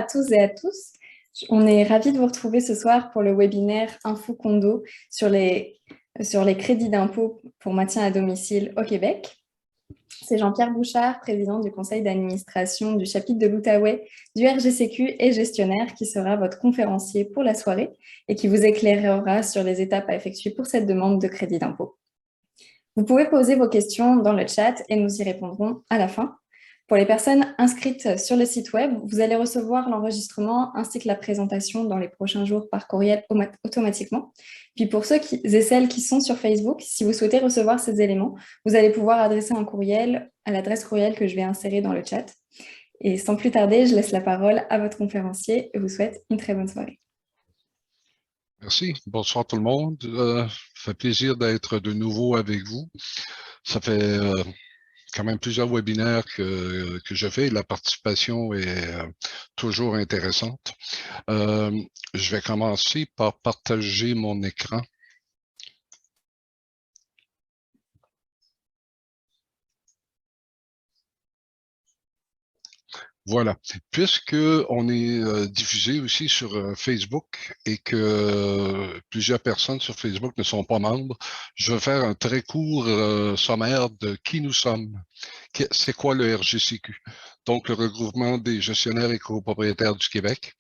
à tous et à tous. On est ravis de vous retrouver ce soir pour le webinaire Info Condo sur les crédits d'impôt pour maintien à domicile au Québec. C'est Jean-Pierre Bouchard, président du conseil d'administration du chapitre de l'Outaouais du RGCQ et gestionnaire, qui sera votre conférencier pour la soirée et qui vous éclairera sur les étapes à effectuer pour cette demande de crédit d'impôt. Vous pouvez poser vos questions dans le chat et nous y répondrons à la fin. Pour les personnes inscrites sur le site web, vous allez recevoir l'enregistrement ainsi que la présentation dans les prochains jours par courriel automatiquement. Puis pour ceux et celles qui sont sur Facebook, si vous souhaitez recevoir ces éléments, vous allez pouvoir adresser un courriel à l'adresse courriel que je vais insérer dans le chat. Et sans plus tarder, je laisse la parole à votre conférencier et vous souhaite une très bonne soirée. Merci. Bonsoir tout le monde. Ça fait plaisir d'être de nouveau avec vous. Ça fait quand même plusieurs webinaires que je fais. La participation est toujours intéressante. Je vais commencer par partager mon écran. Voilà. Puisque on est diffusé aussi sur Facebook et que plusieurs personnes sur Facebook ne sont pas membres, je vais faire un très court sommaire de qui nous sommes. C'est quoi le RGCQ? Donc, le regroupement des gestionnaires et copropriétaires du Québec.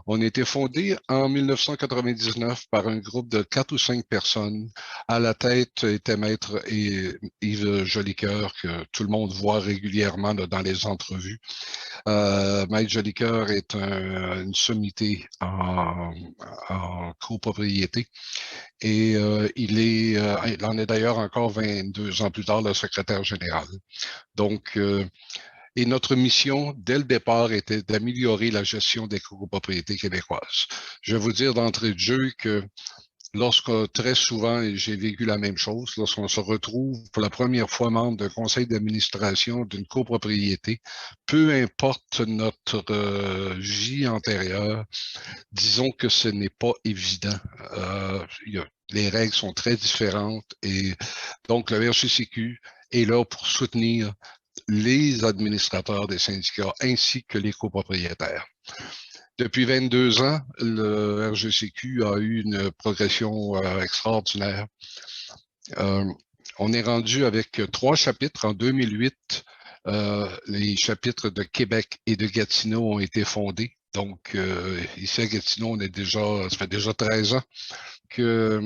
On a été fondé en 1999 par un groupe de 4 ou 5 personnes. À la tête était Maître Yves Jolicoeur, que tout le monde voit régulièrement dans les entrevues. Maître Jolicoeur est une sommité en copropriété et il en est d'ailleurs encore 22 ans plus tard le secrétaire général. Donc, et notre mission, dès le départ, était d'améliorer la gestion des copropriétés québécoises. Je vais vous dire d'entrée de jeu que très souvent, et j'ai vécu la même chose, lorsqu'on se retrouve pour la première fois membre d'un conseil d'administration d'une copropriété, peu importe notre vie antérieure, disons que ce n'est pas évident. Les règles sont très différentes et donc le RGCQ est là pour soutenir les administrateurs des syndicats ainsi que les copropriétaires. Depuis 22 ans, le RGCQ a eu une progression extraordinaire. On est rendu avec 3 chapitres. En 2008, les chapitres de Québec et de Gatineau ont été fondés. Donc, ici à Gatineau, ça fait déjà 13 ans que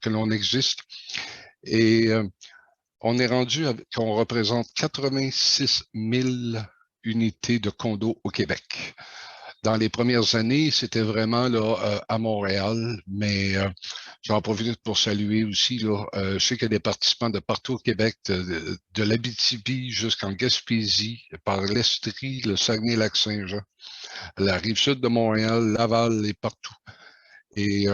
l'on existe. Et on est rendu qu'on représente 86 000 unités de condos au Québec. Dans les premières années, c'était vraiment là à Montréal, mais j'en profite pour saluer aussi. Je sais qu'il y a des participants de partout au Québec, de l'Abitibi jusqu'en Gaspésie, par l'Estrie, le Saguenay-Lac-Saint-Jean, la Rive-Sud de Montréal, Laval et partout. Et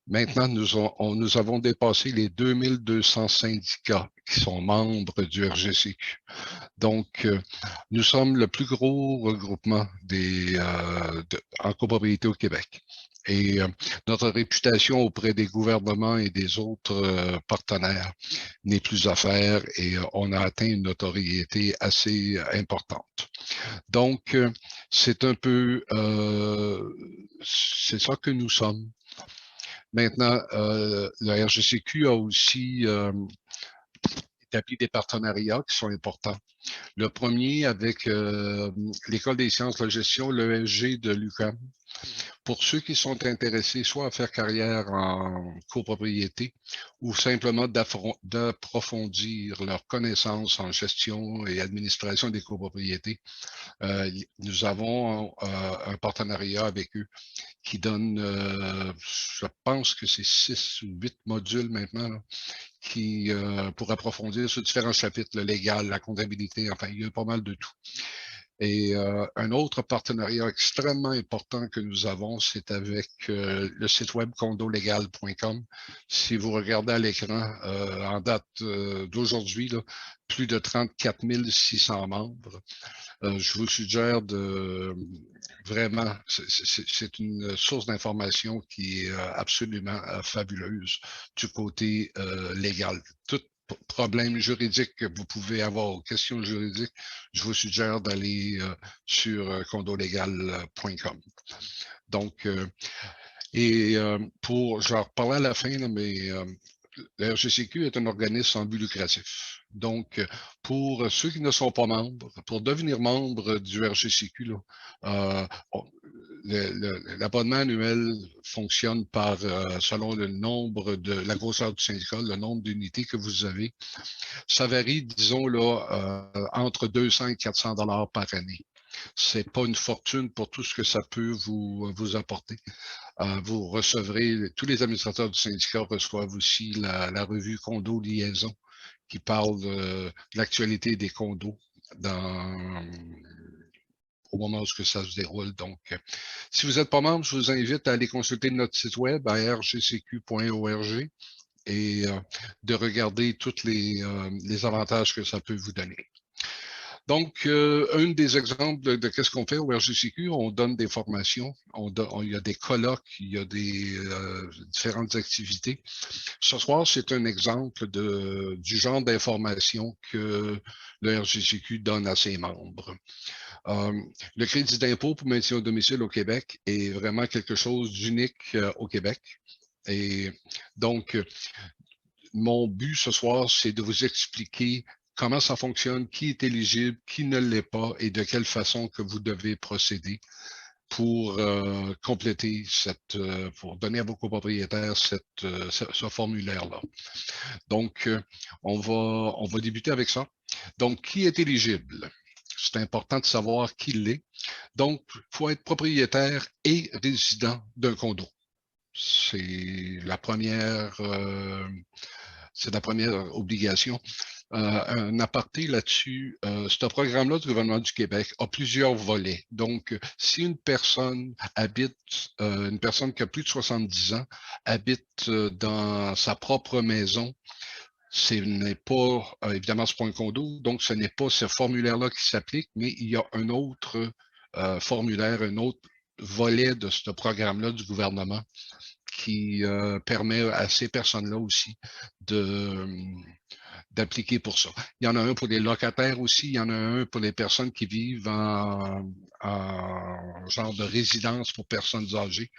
maintenant, nous avons dépassé les 2200 syndicats qui sont membres du RGCQ. Donc, nous sommes le plus gros regroupement en copropriété au Québec. Et notre réputation auprès des gouvernements et des autres partenaires n'est plus à faire et on a atteint une notoriété assez importante. Donc, c'est un peu, c'est ça que nous sommes. Maintenant, le RGCQ a aussi établi des partenariats qui sont importants. Le premier avec l'École des sciences de la gestion, l'ESG de l'UQAM. Pour ceux qui sont intéressés soit à faire carrière en copropriété ou simplement d'approfondir leurs connaissances en gestion et administration des copropriétés, nous avons un partenariat avec eux qui donne, je pense que c'est 6 ou 8 modules maintenant, là, qui pour approfondir sur différents chapitres, le légal, la comptabilité, enfin, il y a pas mal de tout. Et un autre partenariat extrêmement important que nous avons, c'est avec le site web condolégal.com. Si vous regardez à l'écran, en date d'aujourd'hui, plus de 34 600 membres. Je vous suggère vraiment, c'est une source d'information qui est absolument fabuleuse du côté légal. Toute problèmes juridiques que vous pouvez avoir, aux questions juridiques, je vous suggère d'aller sur condolégal.com. Donc, je vais reparler à la fin, là, mais le RGCQ est un organisme sans but lucratif. Donc, pour ceux qui ne sont pas membres, pour devenir membre du RGCQ, là, l'abonnement annuel fonctionne selon le nombre de la grosseur du syndicat, le nombre d'unités que vous avez. Ça varie, disons, là, entre 200 et 400 $ par année. C'est pas une fortune pour tout ce que ça peut vous apporter. Vous recevrez, tous les administrateurs du syndicat reçoivent aussi la revue Condo Liaison qui parle de l'actualité des condos au moment où ça se déroule. Donc, si vous n'êtes pas membre, je vous invite à aller consulter notre site web à rgcq.org et de regarder tous les avantages que ça peut vous donner. Donc, un des exemples de ce qu'on fait au RGCQ, on donne des formations, il y a des colloques, il y a des différentes activités. Ce soir, c'est un exemple du genre d'information que le RGCQ donne à ses membres. Le crédit d'impôt pour maintien au domicile au Québec est vraiment quelque chose d'unique au Québec. Et donc, mon but ce soir, c'est de vous expliquer comment ça fonctionne, qui est éligible, qui ne l'est pas et de quelle façon que vous devez procéder pour compléter pour donner à vos copropriétaires ce formulaire-là. Donc, on va débuter avec ça. Donc, qui est éligible? C'est important de savoir qui l'est. Donc, il faut être propriétaire et résident d'un condo. C'est la première obligation. Un aparté là-dessus, ce programme-là du gouvernement du Québec a plusieurs volets. Donc, si une personne une personne qui a plus de 70 ans, habite dans sa propre maison, ce n'est pas, évidemment, ce n'est pas un condo, donc ce n'est pas ce formulaire-là qui s'applique, mais il y a un autre formulaire, un autre volet de ce programme-là du gouvernement qui permet à ces personnes-là aussi d'appliquer pour ça. Il y en a un pour les locataires aussi, il y en a un pour les personnes qui vivent en genre de résidence pour personnes âgées.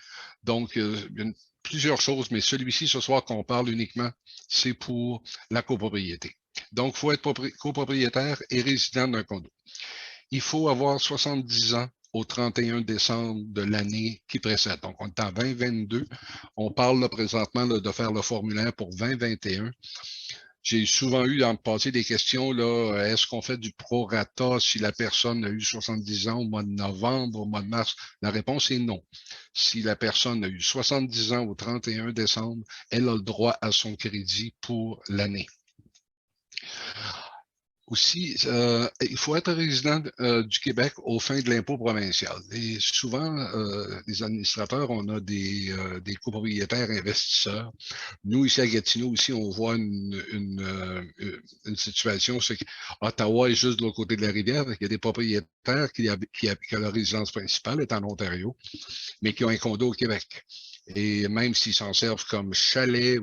Donc, il y a plusieurs choses, mais celui-ci, ce soir, qu'on parle uniquement, c'est pour la copropriété. Donc, il faut être copropriétaire et résident d'un condo. Il faut avoir 70 ans au 31 décembre de l'année qui précède. Donc, on est en 2022. On parle là, présentement là, de faire le formulaire pour 2021. J'ai souvent eu dans le passé des questions, là, est-ce qu'on fait du prorata si la personne a eu 70 ans au mois de novembre, au mois de mars? La réponse est non. Si la personne a eu 70 ans au 31 décembre, elle a le droit à son crédit pour l'année. Aussi, il faut être résident du Québec aux fins de l'impôt provincial. Et souvent, les administrateurs, on a des copropriétaires investisseurs. Nous, ici à Gatineau, aussi, on voit une situation, c'est qu'Ottawa est juste de l'autre côté de la rivière. Il y a des propriétaires qui leur résidence principale est en Ontario, mais qui ont un condo au Québec. Et même s'ils s'en servent comme chalet,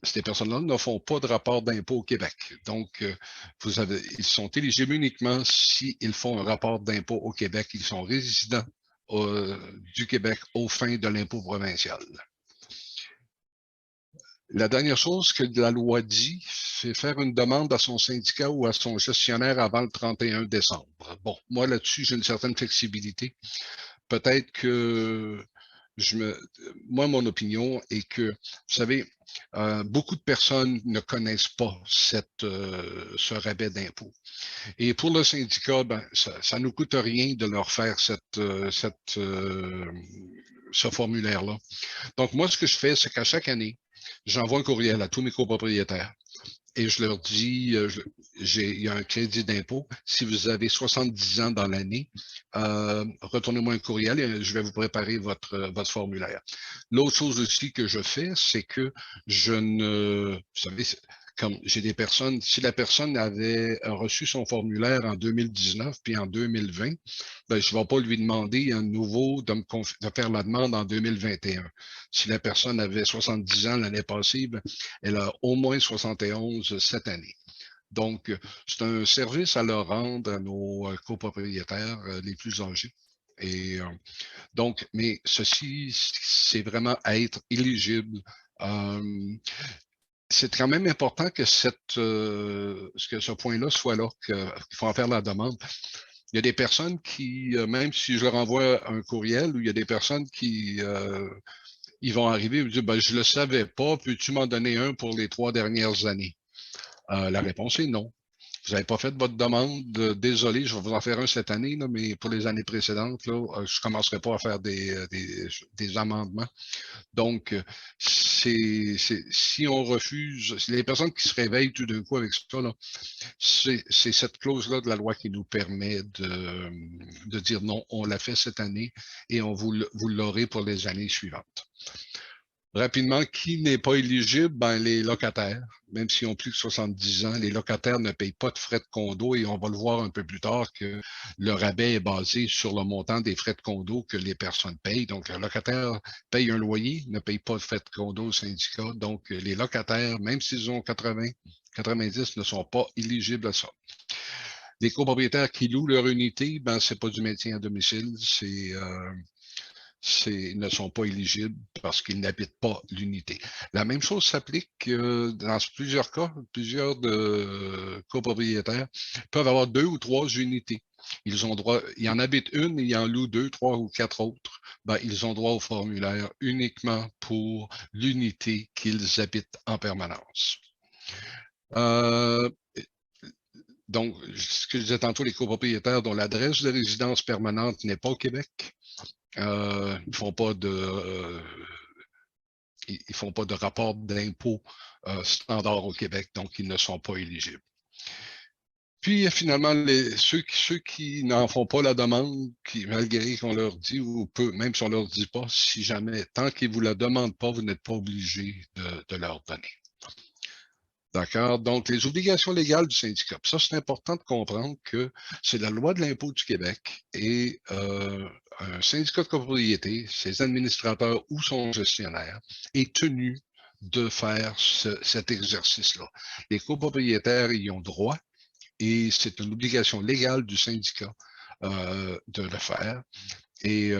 ces personnes-là ne font pas de rapport d'impôt au Québec. Donc, ils sont éligibles uniquement s'ils font un rapport d'impôt au Québec. Ils sont résidents du Québec aux fins de l'impôt provincial. La dernière chose que la loi dit, c'est faire une demande à son syndicat ou à son gestionnaire avant le 31 décembre. Bon, moi là-dessus, j'ai une certaine flexibilité. Peut-être que moi, mon opinion est que, vous savez, beaucoup de personnes ne connaissent pas ce rabais d'impôt. Et pour le syndicat, ça ne nous coûte rien de leur faire ce formulaire-là. Donc, moi, ce que je fais, c'est qu'à chaque année, j'envoie un courriel à tous mes copropriétaires et je leur dis, il y a un crédit d'impôt. Si vous avez 70 ans dans l'année, retournez-moi un courriel et je vais vous préparer votre formulaire. L'autre chose aussi que je fais, c'est que vous savez, Comme j'ai des personnes, si la personne avait reçu son formulaire en 2019 puis en 2020, ben, je ne vais pas lui demander à nouveau de faire la demande en 2021. Si la personne avait 70 ans l'année passée, ben, elle a au moins 71 cette année. Donc, c'est un service à leur rendre à nos copropriétaires les plus âgés. Et donc, mais ceci, c'est vraiment être éligible. C'est quand même important que ce point-là soit là, qu'il faut en faire la demande. Il y a des personnes qui, même si je leur envoie un courriel, ou il y a des personnes qui ils vont arriver et me dire ben, je ne le savais pas, peux-tu m'en donner un pour les 3 dernières années? La réponse est non. Vous n'avez pas fait votre demande. Désolé, je vais vous en faire un cette année, là, mais pour les années précédentes, là, je ne commencerai pas à faire des amendements. Donc, si on refuse, les personnes qui se réveillent tout d'un coup avec ça, c'est cette clause-là de la loi qui nous permet de dire non, on l'a fait cette année et vous l'aurez pour les années suivantes. Rapidement, qui n'est pas éligible? Ben, les locataires. Même s'ils ont plus de 70 ans, les locataires ne payent pas de frais de condo et on va le voir un peu plus tard que le rabais est basé sur le montant des frais de condo que les personnes payent. Donc, un locataire paye un loyer, ne paye pas de frais de condo au syndicat. Donc, les locataires, même s'ils ont 80, 90, ne sont pas éligibles à ça. Les copropriétaires qui louent leur unité, ben, c'est pas du maintien à domicile, ne sont pas éligibles parce qu'ils n'habitent pas l'unité. La même chose s'applique dans plusieurs cas, plusieurs copropriétaires peuvent avoir 2 ou 3 unités. Ils en habitent une et ils en louent 2, 3 ou 4 autres. Ben, ils ont droit au formulaire uniquement pour l'unité qu'ils habitent en permanence. Donc, ce que je disais tantôt, les copropriétaires dont l'adresse de résidence permanente n'est pas au Québec, ils ne font pas de rapport d'impôt standard au Québec, donc ils ne sont pas éligibles. Puis finalement, ceux qui n'en font pas la demande, malgré qu'on leur dit, ou même si on ne leur dit pas, si jamais, tant qu'ils ne vous la demandent pas, vous n'êtes pas obligé de leur donner. D'accord? Donc, les obligations légales du syndicat. Ça, c'est important de comprendre que c'est la loi de l'impôt du Québec et un syndicat de copropriété, ses administrateurs ou son gestionnaire, est tenu de faire cet exercice-là. Les copropriétaires y ont droit et c'est une obligation légale du syndicat de le faire. Et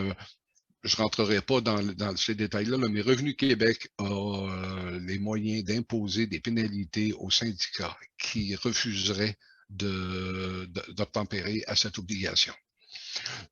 je ne rentrerai pas dans ces détails-là, mais Revenu Québec a les moyens d'imposer des pénalités aux syndicats qui refuseraient d'obtempérer à cette obligation.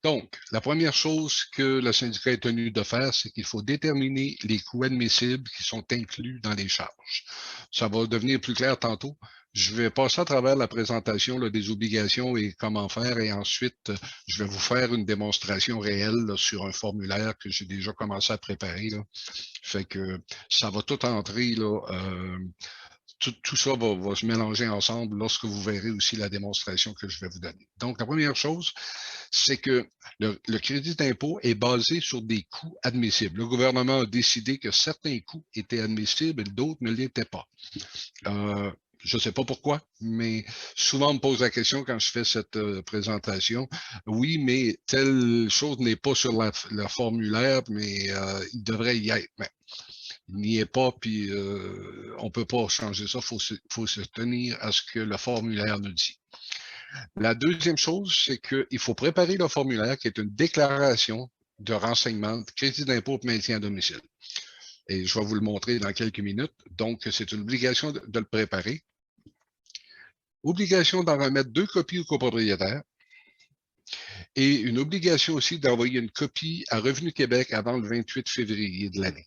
Donc, la première chose que le syndicat est tenu de faire, c'est qu'il faut déterminer les coûts admissibles qui sont inclus dans les charges. Ça va devenir plus clair tantôt. Je vais passer à travers la présentation des obligations et comment faire, et ensuite, je vais vous faire une démonstration réelle sur un formulaire que j'ai déjà commencé à préparer. Fait que ça va tout entrer, tout ça va se mélanger ensemble lorsque vous verrez aussi la démonstration que je vais vous donner. Donc, la première chose, c'est que le crédit d'impôt est basé sur des coûts admissibles. Le gouvernement a décidé que certains coûts étaient admissibles et d'autres ne l'étaient pas. Je ne sais pas pourquoi, mais souvent on me pose la question quand je fais cette présentation. Oui, mais telle chose n'est pas sur le formulaire, mais il devrait y être. Mais il n'y est pas, puis on ne peut pas changer ça. Il faut se tenir à ce que le formulaire nous dit. La deuxième chose, c'est qu'il faut préparer le formulaire qui est une déclaration de renseignement de crédit d'impôt pour maintien à domicile. Et je vais vous le montrer dans quelques minutes. Donc, c'est une obligation de le préparer. Obligation d'en remettre 2 copies au copropriétaire et une obligation aussi d'envoyer une copie à Revenu Québec avant le 28 février de l'année.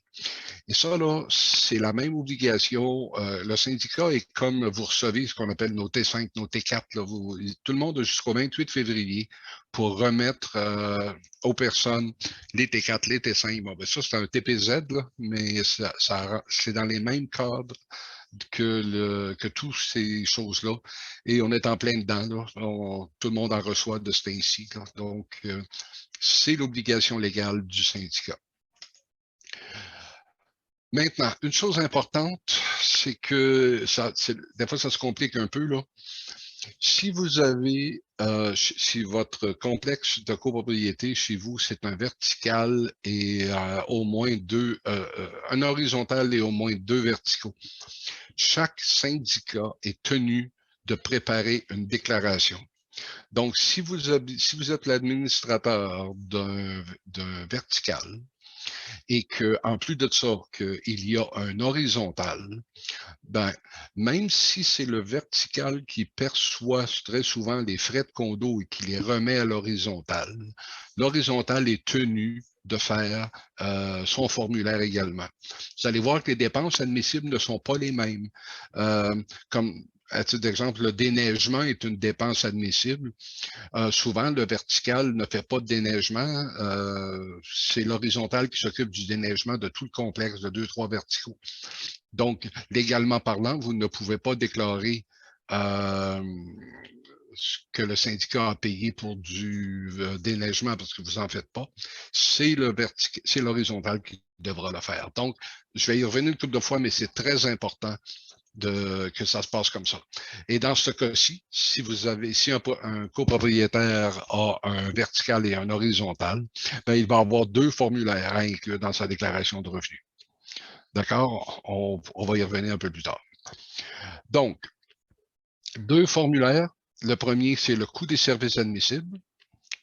Et ça, là, c'est la même obligation. Le syndicat est comme vous recevez ce qu'on appelle nos T5, nos T4. Là, tout le monde a jusqu'au 28 février pour remettre aux personnes les T4, les T5. Bon, ben ça, c'est un TPZ, là, mais c'est dans les mêmes cadres que toutes ces choses-là. Et on est en plein dedans. Là. Tout le monde en reçoit de ce ainsi. Donc, c'est l'obligation légale du syndicat. Maintenant, une chose importante, c'est que des fois, ça se complique un peu, là. Si vous avez, si votre complexe de copropriété chez vous, c'est un vertical et au moins un horizontal et au moins 2 verticaux, chaque syndicat est tenu de préparer une déclaration. Donc, si vous êtes l'administrateur d'un vertical et qu'en plus de ça, qu'il y a un horizontal, ben, même si c'est le vertical qui perçoit très souvent les frais de condo et qui les remet à l'horizontal est tenu de faire son formulaire également. Vous allez voir que les dépenses admissibles ne sont pas les mêmes. Comme à titre d'exemple, le déneigement est une dépense admissible. Souvent, le vertical ne fait pas de déneigement. C'est l'horizontal qui s'occupe du déneigement de tout le complexe de 2-3 verticaux. Donc, légalement parlant, vous ne pouvez pas déclarer ce que le syndicat a payé pour du déneigement parce que vous n'en faites pas. C'est l'horizontal qui devra le faire. Donc, je vais y revenir une couple de fois, mais c'est très important que ça se passe comme ça. Et dans ce cas-ci, si un copropriétaire a un vertical et un horizontal, ben, il va avoir 2 formulaires à inclure dans sa déclaration de revenus. D'accord? On va y revenir un peu plus tard. Donc, 2 formulaires. Le premier, c'est le coût des services admissibles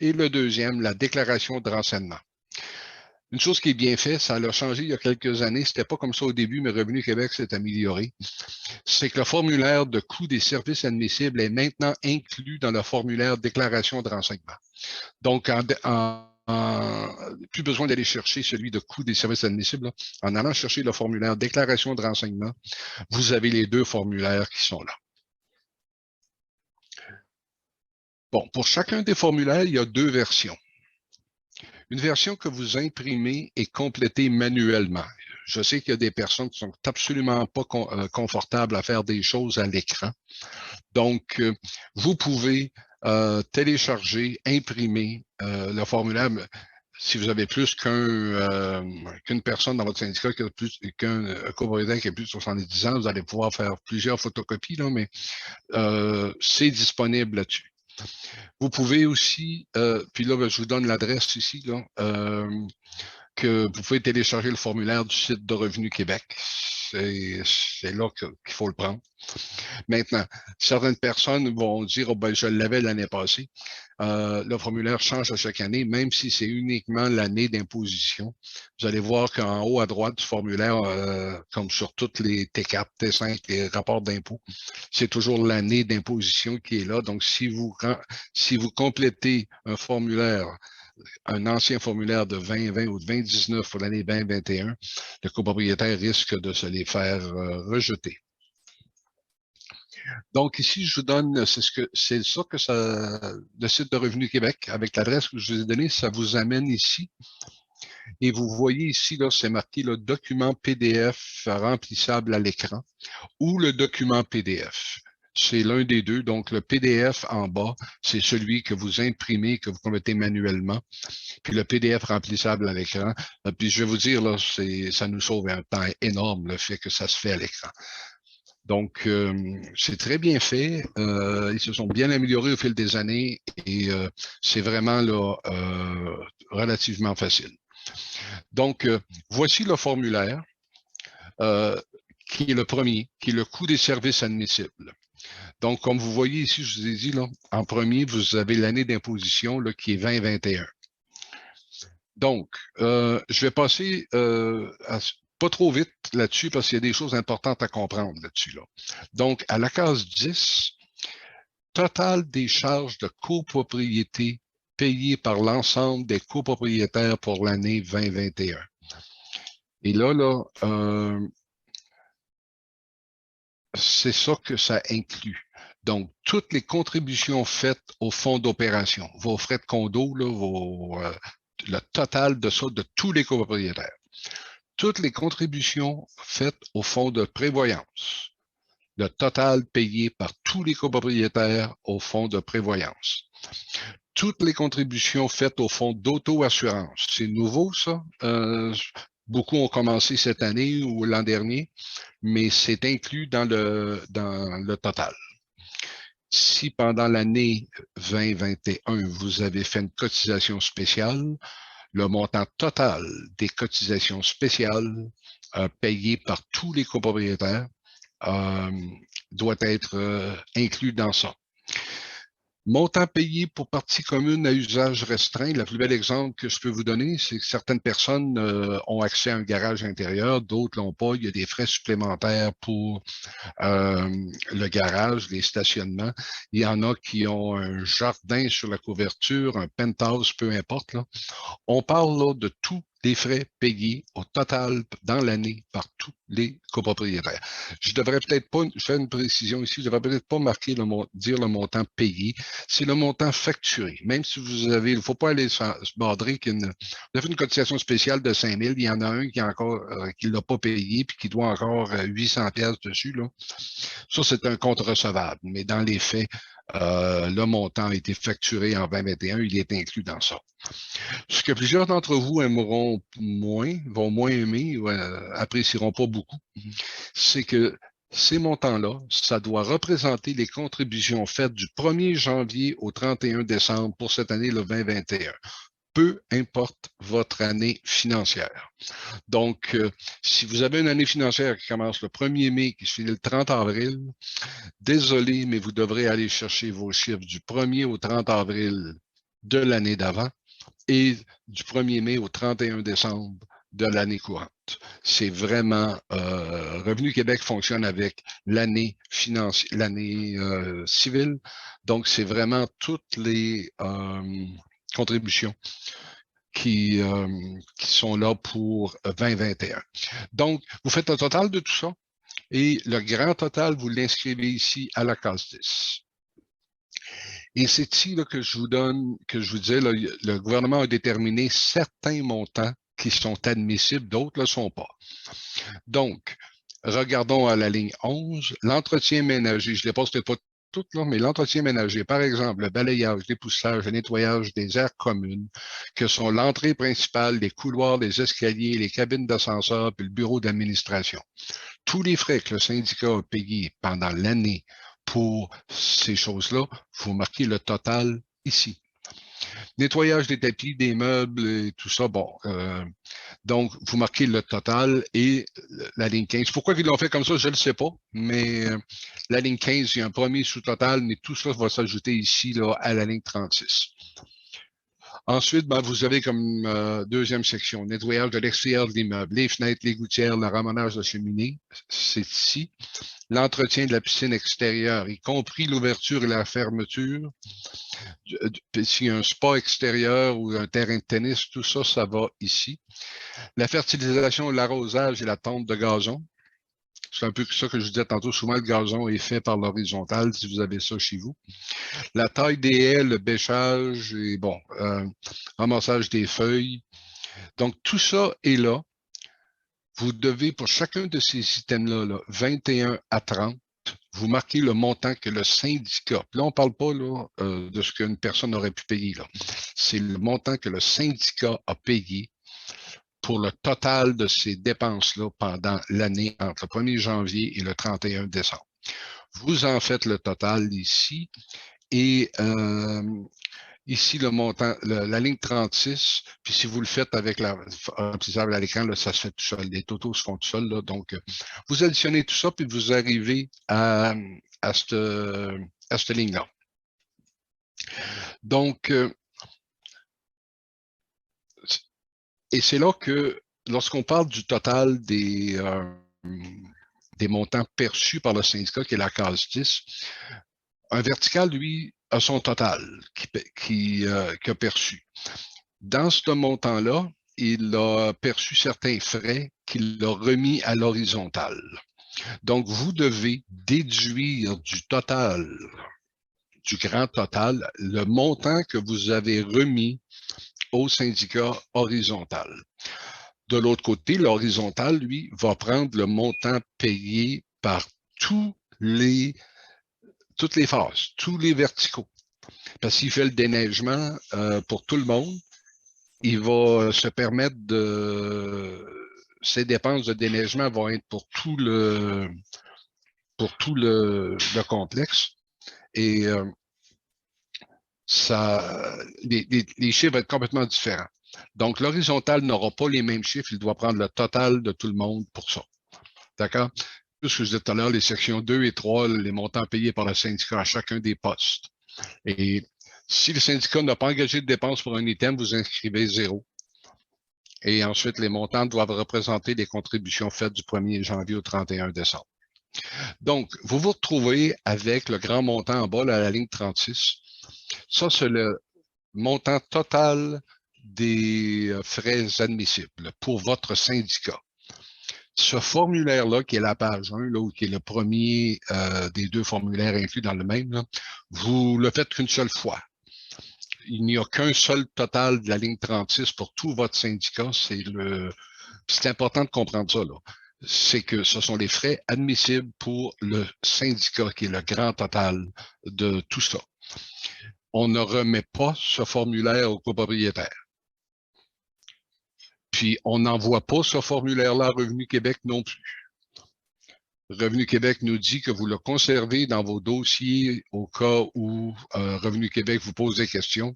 et le deuxième, la déclaration de renseignement. Une chose qui est bien faite, ça a changé il y a quelques années, c'était pas comme ça au début, mais Revenu Québec s'est amélioré, c'est que le formulaire de coût des services admissibles est maintenant inclus dans le formulaire déclaration de renseignement. Donc, plus besoin d'aller chercher celui de coût des services admissibles. Là. En allant chercher le formulaire déclaration de renseignement, vous avez les 2 formulaires qui sont là. Bon, pour chacun des formulaires, il y a 2 versions. Une version que vous imprimez et complétez manuellement. Je sais qu'il y a des personnes qui sont absolument pas confortables à faire des choses à l'écran. Donc, vous pouvez télécharger, imprimer le formulaire. Si vous avez plus qu'une personne dans votre syndicat qu'un copropriétaire qui a plus de 70 ans, vous allez pouvoir faire plusieurs photocopies, là, mais c'est disponible là-dessus. Vous pouvez aussi, puis là, je vous donne l'adresse ici, là, que vous pouvez télécharger le formulaire du site de Revenu Québec. C'est là qu'il faut le prendre. Maintenant, certaines personnes vont dire, oh, ben, je l'avais l'année passée. Le formulaire change à chaque année, même si c'est uniquement l'année d'imposition. Vous allez voir qu'en haut à droite du formulaire, comme sur toutes les T4, T5, les rapports d'impôt, c'est toujours l'année d'imposition qui est là. Donc, si vous complétez un formulaire, un ancien formulaire de 2020 ou de 2019 pour l'année 2021, le copropriétaire risque de se les faire rejeter. Donc, ici, je vous donne, le site de Revenu Québec, avec l'adresse que je vous ai donnée, ça vous amène ici. Et vous voyez ici, là, c'est marqué le document PDF remplissable à l'écran ou le document PDF. C'est l'un des deux. Donc, le PDF en bas, c'est celui que vous imprimez, que vous complétez manuellement. Puis le PDF remplissable à l'écran. Puis je vais vous dire, là, ça nous sauve un temps énorme, le fait que ça se fait à l'écran. Donc, c'est très bien fait. Ils se sont bien améliorés au fil des années et c'est vraiment là, relativement facile. Donc, voici le formulaire qui est le premier, qui est le coût des services admissibles. Donc, comme vous voyez ici, je vous ai dit, là, en premier, vous avez l'année d'imposition qui est 2021. Donc, je vais passer pas trop vite là-dessus parce qu'il y a des choses importantes à comprendre là-dessus. Là. Donc, à la case 10, total des charges de copropriété payées par l'ensemble des copropriétaires pour l'année 2021. Et là, c'est ça que ça inclut. Donc, toutes les contributions faites au fonds d'opération, vos frais de condo, là, le total de ça de tous les copropriétaires. Toutes les contributions faites au fonds de prévoyance, le total payé par tous les copropriétaires au fonds de prévoyance. Toutes les contributions faites au fonds d'auto-assurance. C'est nouveau, ça? Beaucoup ont commencé cette année ou l'an dernier, mais c'est inclus dans le total. Si pendant l'année 2021, vous avez fait une cotisation spéciale, le montant total des cotisations spéciales payées par tous les copropriétaires euh, doit être inclus dans ça. Montant payé pour partie commune à usage restreint. Le plus bel exemple que je peux vous donner, c'est que certaines personnes ont accès à un garage intérieur, d'autres l'ont pas. Il y a des frais supplémentaires pour le garage, les stationnements. Il y en a qui ont un jardin sur la couverture, un penthouse, peu importe, là. On parle là de tous les frais payés au total dans l'année par tous les copropriétaires. Je devrais peut-être pas, je fais une précision ici, je devrais peut-être pas marquer dire le montant payé, c'est le montant facturé. Même si vous avez, il ne faut pas aller se bordrer vous avez fait une cotisation spéciale de 5 000, il y en a un qui a encore, qui l'a pas payé puis qui doit encore 800 pièces dessus, là. Ça, c'est un compte recevable, mais dans les faits, le montant a été facturé en 2021, il est inclus dans ça. Ce que plusieurs d'entre vous aimeront moins, vont moins aimer ou apprécieront pas beaucoup, c'est que ces montants-là, ça doit représenter les contributions faites du 1er janvier au 31 décembre pour cette année, le 2021. Peu importe votre année financière. Donc, si vous avez une année financière qui commence le 1er mai, qui se finit le 30 avril, désolé, mais vous devrez aller chercher vos chiffres du 1er au 30 avril de l'année d'avant et du 1er mai au 31 décembre de l'année courante. C'est vraiment, Revenu Québec fonctionne avec l'année financière, l'année civile. Donc, c'est vraiment toutes les contributions qui sont là pour 2021. Donc, vous faites un total de tout ça et le grand total, vous l'inscrivez ici à la case 10. Et c'est ici là, que je vous donne, que je vous disais, là, le gouvernement a déterminé certains montants qui sont admissibles, d'autres ne le sont pas. Donc, regardons à la ligne 11, l'entretien ménager, je ne l'ai pas, pas tout, là, mais l'entretien ménager, par exemple, le balayage, l'époussage, le nettoyage des aires communes, que sont l'entrée principale, les couloirs, les escaliers, les cabines d'ascenseur, puis le bureau d'administration. Tous les frais que le syndicat a payés pendant l'année pour ces choses-là, vous marquez le total ici. Nettoyage des tapis, des meubles et tout ça, bon. Donc, vous marquez le total et la ligne 15. Pourquoi ils l'ont fait comme ça, je ne le sais pas, mais la ligne 15, il y a un premier sous-total, mais tout ça va s'ajouter ici là, à la ligne 36. Ensuite, ben, vous avez comme deuxième section, nettoyage de l'extérieur de l'immeuble, les fenêtres, les gouttières, le ramonage de cheminée, c'est ici. L'entretien de la piscine extérieure, y compris l'ouverture et la fermeture. S'il y a un spa extérieur ou un terrain de tennis, tout ça, ça va ici. La fertilisation, l'arrosage et la tonte de gazon. C'est un peu ça que je disais tantôt. Souvent, le gazon est fait par l'horizontale, si vous avez ça chez vous. La taille des haies, le bêchage et bon, ramassage des feuilles. Donc, tout ça est là. Vous devez, pour chacun de ces items-là, là, 21 à 30, vous marquez le montant que le syndicat, là, on ne parle pas là, de ce qu'une personne aurait pu payer. C'est le montant que le syndicat a payé pour le total de ces dépenses-là pendant l'année entre le 1er janvier et le 31 décembre. Vous en faites le total ici et ici, le montant, la ligne 36, puis si vous le faites avec à l'écran, ça se fait tout seul. Les totaux se font tout seuls. Là, donc, vous additionnez tout ça, puis vous arrivez à cette ligne-là. Donc, et c'est là que, lorsqu'on parle du total des montants perçus par le syndicat, qui est la case 10, un vertical, lui, a son total qu'il a perçu. Dans ce montant-là, il a perçu certains frais qu'il a remis à l'horizontale. Donc, vous devez déduire du total, du grand total, le montant que vous avez remis au syndicat horizontal. De l'autre côté, l'horizontal, lui, va prendre le montant payé par toutes les phases, tous les verticaux. Parce qu'il fait le déneigement pour tout le monde, il va se permettre ces dépenses de déneigement vont être pour tout le complexe. Et les chiffres vont être complètement différents. Donc, l'horizontal n'aura pas les mêmes chiffres. Il doit prendre le total de tout le monde pour ça. D'accord? Tout ce que je disais tout à l'heure, les sections 2 et 3, les montants payés par le syndicat à chacun des postes. Et si le syndicat n'a pas engagé de dépenses pour un item, vous inscrivez 0. Et ensuite, les montants doivent représenter les contributions faites du 1er janvier au 31 décembre. Donc, vous vous retrouvez avec le grand montant en bas, à la ligne 36. Ça, c'est le montant total des frais admissibles pour votre syndicat. Ce formulaire-là, qui est la page 1, là, qui est le premier des 2 formulaires inclus dans le même, là, vous le faites qu'une seule fois. Il n'y a qu'un seul total de la ligne 36 pour tout votre syndicat. C'est important de comprendre ça, là. C'est que ce sont les frais admissibles pour le syndicat, qui est le grand total de tout ça. On ne remet pas ce formulaire au copropriétaire. Puis, on n'envoie pas ce formulaire-là à Revenu Québec non plus. Revenu Québec nous dit que vous le conservez dans vos dossiers au cas où Revenu Québec vous pose des questions.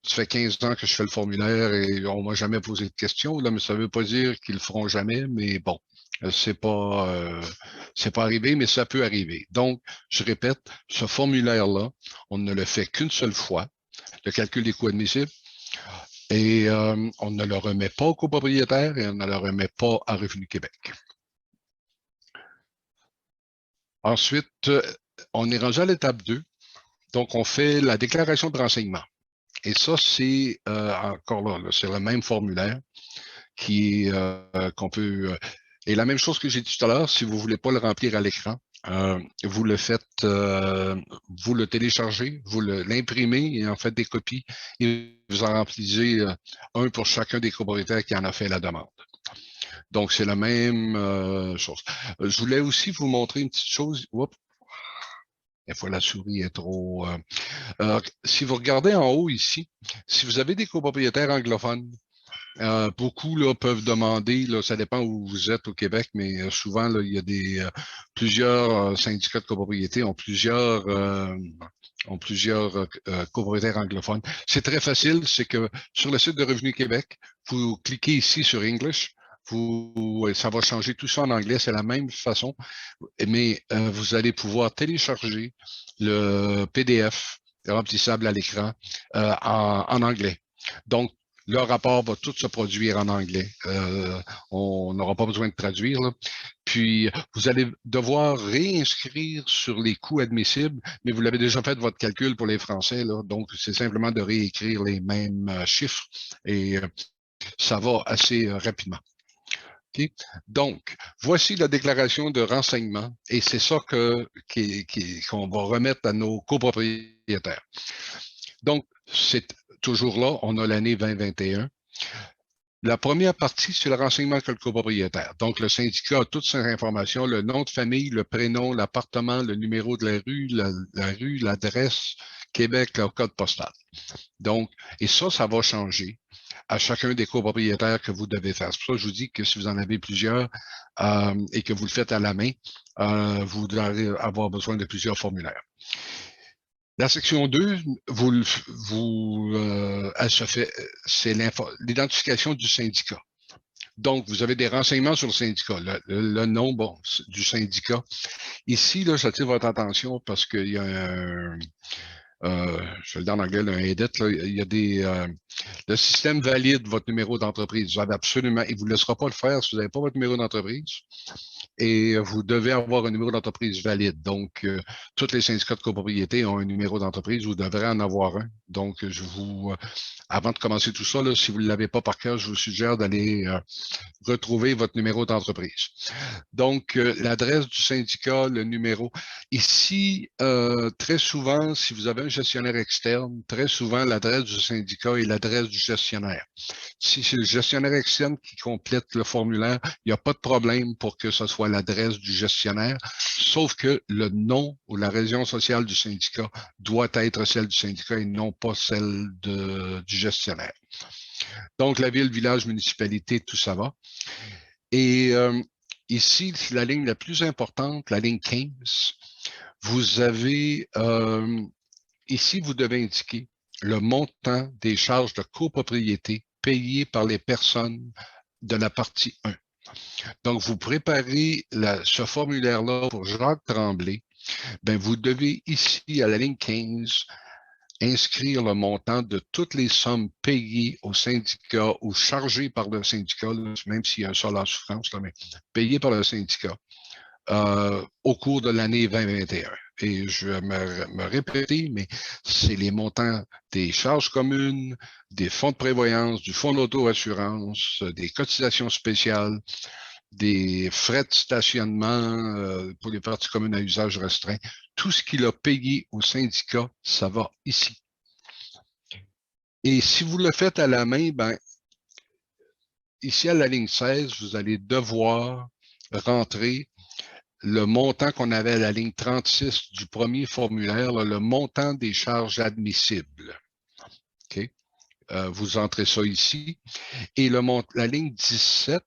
Ça fait 15 ans que je fais le formulaire et on ne m'a jamais posé de questions, là, mais ça ne veut pas dire qu'ils le feront jamais, mais bon, c'est pas arrivé, mais ça peut arriver. Donc, je répète, ce formulaire-là, on ne le fait qu'une seule fois, le calcul des coûts admissibles, et on ne le remet pas au copropriétaire et on ne le remet pas à Revenu Québec. Ensuite, on est rendu à l'étape 2. Donc, on fait la déclaration de renseignement. Et ça, c'est encore là, c'est le même formulaire qu'on peut... et la même chose que j'ai dit tout à l'heure, si vous ne voulez pas le remplir à l'écran, vous le faites, vous le téléchargez, vous l'imprimez et en faites des copies et vous en remplissez un pour chacun des copropriétaires qui en a fait la demande. Donc, c'est la même chose. Je voulais aussi vous montrer une petite chose. Oups. Des fois, la souris est trop... si vous regardez en haut ici, si vous avez des copropriétaires anglophones, beaucoup là, peuvent demander, là, ça dépend où vous êtes au Québec, mais souvent, là, il y a plusieurs syndicats de copropriété ont plusieurs copropriétaires anglophones. C'est très facile, c'est que sur le site de Revenu Québec, vous cliquez ici sur English, ça va changer tout ça en anglais, c'est la même façon, mais vous allez pouvoir télécharger le PDF remplissable à l'écran en anglais. Donc, le rapport va tout se produire en anglais. On n'aura pas besoin de traduire, là. Puis, vous allez devoir réinscrire sur les coûts admissibles, mais vous l'avez déjà fait votre calcul pour les Français, là. Donc, c'est simplement de réécrire les mêmes chiffres et ça va assez rapidement. Okay. Donc, voici la déclaration de renseignement et c'est ça qu'on va remettre à nos copropriétaires. Donc, c'est toujours là, on a l'année 2021. La première partie, c'est le renseignement que le copropriétaire. Donc, le syndicat a toutes ces informations, le nom de famille, le prénom, l'appartement, le numéro de la rue, l'adresse, Québec, le code postal. Donc, et ça va changer à chacun des copropriétaires que vous devez faire. C'est pour ça que je vous dis que si vous en avez plusieurs et que vous le faites à la main, vous devez avoir besoin de plusieurs formulaires. La section 2, elle se fait, c'est l'identification du syndicat. Donc, vous avez des renseignements sur le syndicat, le nom du syndicat. Ici, là, j'attire votre attention parce qu'il y a je le dis en anglais, un edit, là, il y a le système valide votre numéro d'entreprise. Vous avez absolument, il ne vous laissera pas le faire si vous n'avez pas votre numéro d'entreprise. Et vous devez avoir un numéro d'entreprise valide. Donc, tous les syndicats de copropriété ont un numéro d'entreprise. Vous devrez en avoir un. Donc, avant de commencer tout ça, là, si vous ne l'avez pas par cœur, je vous suggère d'aller retrouver votre numéro d'entreprise. Donc, l'adresse du syndicat, le numéro. Ici, très souvent, si vous avez un gestionnaire externe, très souvent, l'adresse du syndicat est l'adresse du gestionnaire. Si c'est le gestionnaire externe qui complète le formulaire, il n'y a pas de problème pour que ce soit l'adresse du gestionnaire, sauf que le nom ou la raison sociale du syndicat doit être celle du syndicat et non pas celle du gestionnaire. Donc, la ville, village, municipalité, tout ça va. Et ici, c'est la ligne la plus importante, la ligne 15. Vous avez, ici, vous devez indiquer le montant des charges de copropriété payées par les personnes de la partie 1. Donc, vous préparez ce formulaire-là pour Jacques Tremblay. Bien, vous devez ici, à la ligne 15, inscrire le montant de toutes les sommes payées au syndicat ou chargées par le syndicat, là, même s'il y a un sol en souffrance, là, mais payées par le syndicat au cours de l'année 2021. Et je vais me répéter, mais c'est les montants des charges communes, des fonds de prévoyance, du fonds d'auto-assurance, des cotisations spéciales, des frais de stationnement pour les parties communes à usage restreint. Tout ce qu'il a payé au syndicat, ça va ici. Et si vous le faites à la main, ben, ici à la ligne 16, vous allez devoir rentrer le montant qu'on avait à la ligne 36 du premier formulaire, là, le montant des charges admissibles. Okay? Vous entrez ça ici. Et la ligne 17,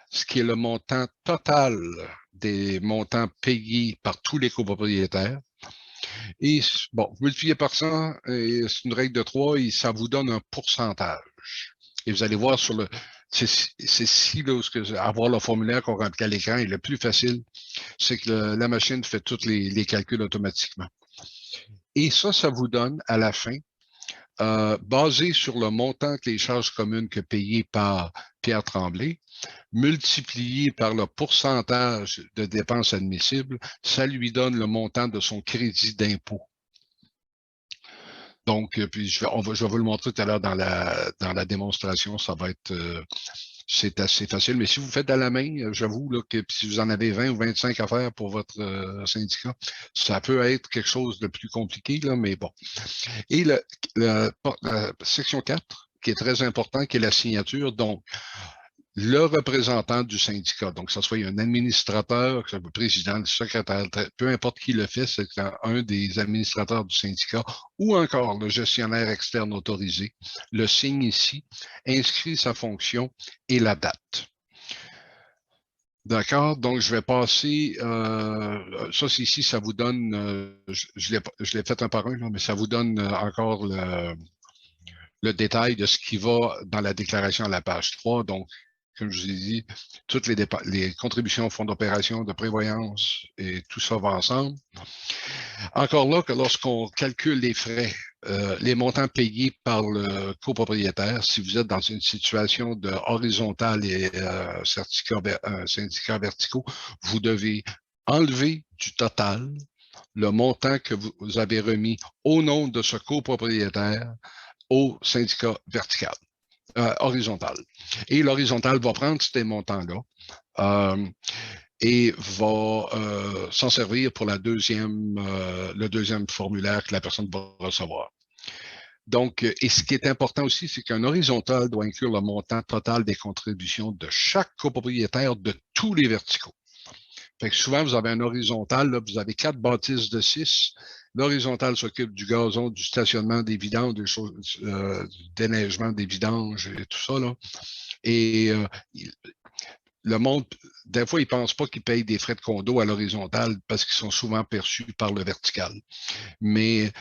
ce qui est le montant total des montants payés par tous les copropriétaires. Et bon, multiplié par 100, c'est une règle de 3 et ça vous donne un pourcentage. Et vous allez voir sur le... C'est ici, là, avoir le formulaire qu'on remplit à l'écran est le plus facile, c'est que la machine fait tous les calculs automatiquement. Et ça vous donne à la fin, basé sur le montant que les charges communes que payées par Pierre Tremblay, multiplié par le pourcentage de dépenses admissibles, ça lui donne le montant de son crédit d'impôt. Donc, puis je vais vous le montrer tout à l'heure dans la démonstration, ça va être... c'est assez facile, mais si vous faites à la main, j'avoue que si vous en avez 20 ou 25 à faire pour votre syndicat, ça peut être quelque chose de plus compliqué, là, mais bon. Et la section 4, qui est très important, qui est la signature, donc le représentant du syndicat, donc que ce soit un administrateur, que ce soit le président, le secrétaire, peu importe qui le fait, c'est un des administrateurs du syndicat ou encore le gestionnaire externe autorisé, le signe ici, inscrit sa fonction et la date. D'accord, donc je vais passer, ça c'est ici, ça vous donne, je l'ai fait un par un, là, mais ça vous donne encore le détail de ce qui va dans la déclaration à la page 3, donc comme je vous ai dit, toutes les contributions au fonds d'opération, de prévoyance et tout ça va ensemble. Encore là, que lorsqu'on calcule les frais, les montants payés par le copropriétaire, si vous êtes dans une situation de horizontale et syndicats verticaux, vous devez enlever du total le montant que vous avez remis au nom de ce copropriétaire au syndicat vertical. Horizontal. Et l'horizontal va prendre ces montants-là et va s'en servir pour le deuxième formulaire que la personne va recevoir. Donc, et ce qui est important aussi, c'est qu'un horizontal doit inclure le montant total des contributions de chaque copropriétaire de tous les verticaux. Fait que souvent, vous avez un horizontal, là, vous avez 4 bâtisses de 6. L'horizontal s'occupe du gazon, du stationnement des vidanges, des choses, du déneigement des vidanges et tout ça, là. Et le monde, des fois, ils ne pensent pas qu'ils payent des frais de condo à l'horizontale parce qu'ils sont souvent perçus par le vertical. Mais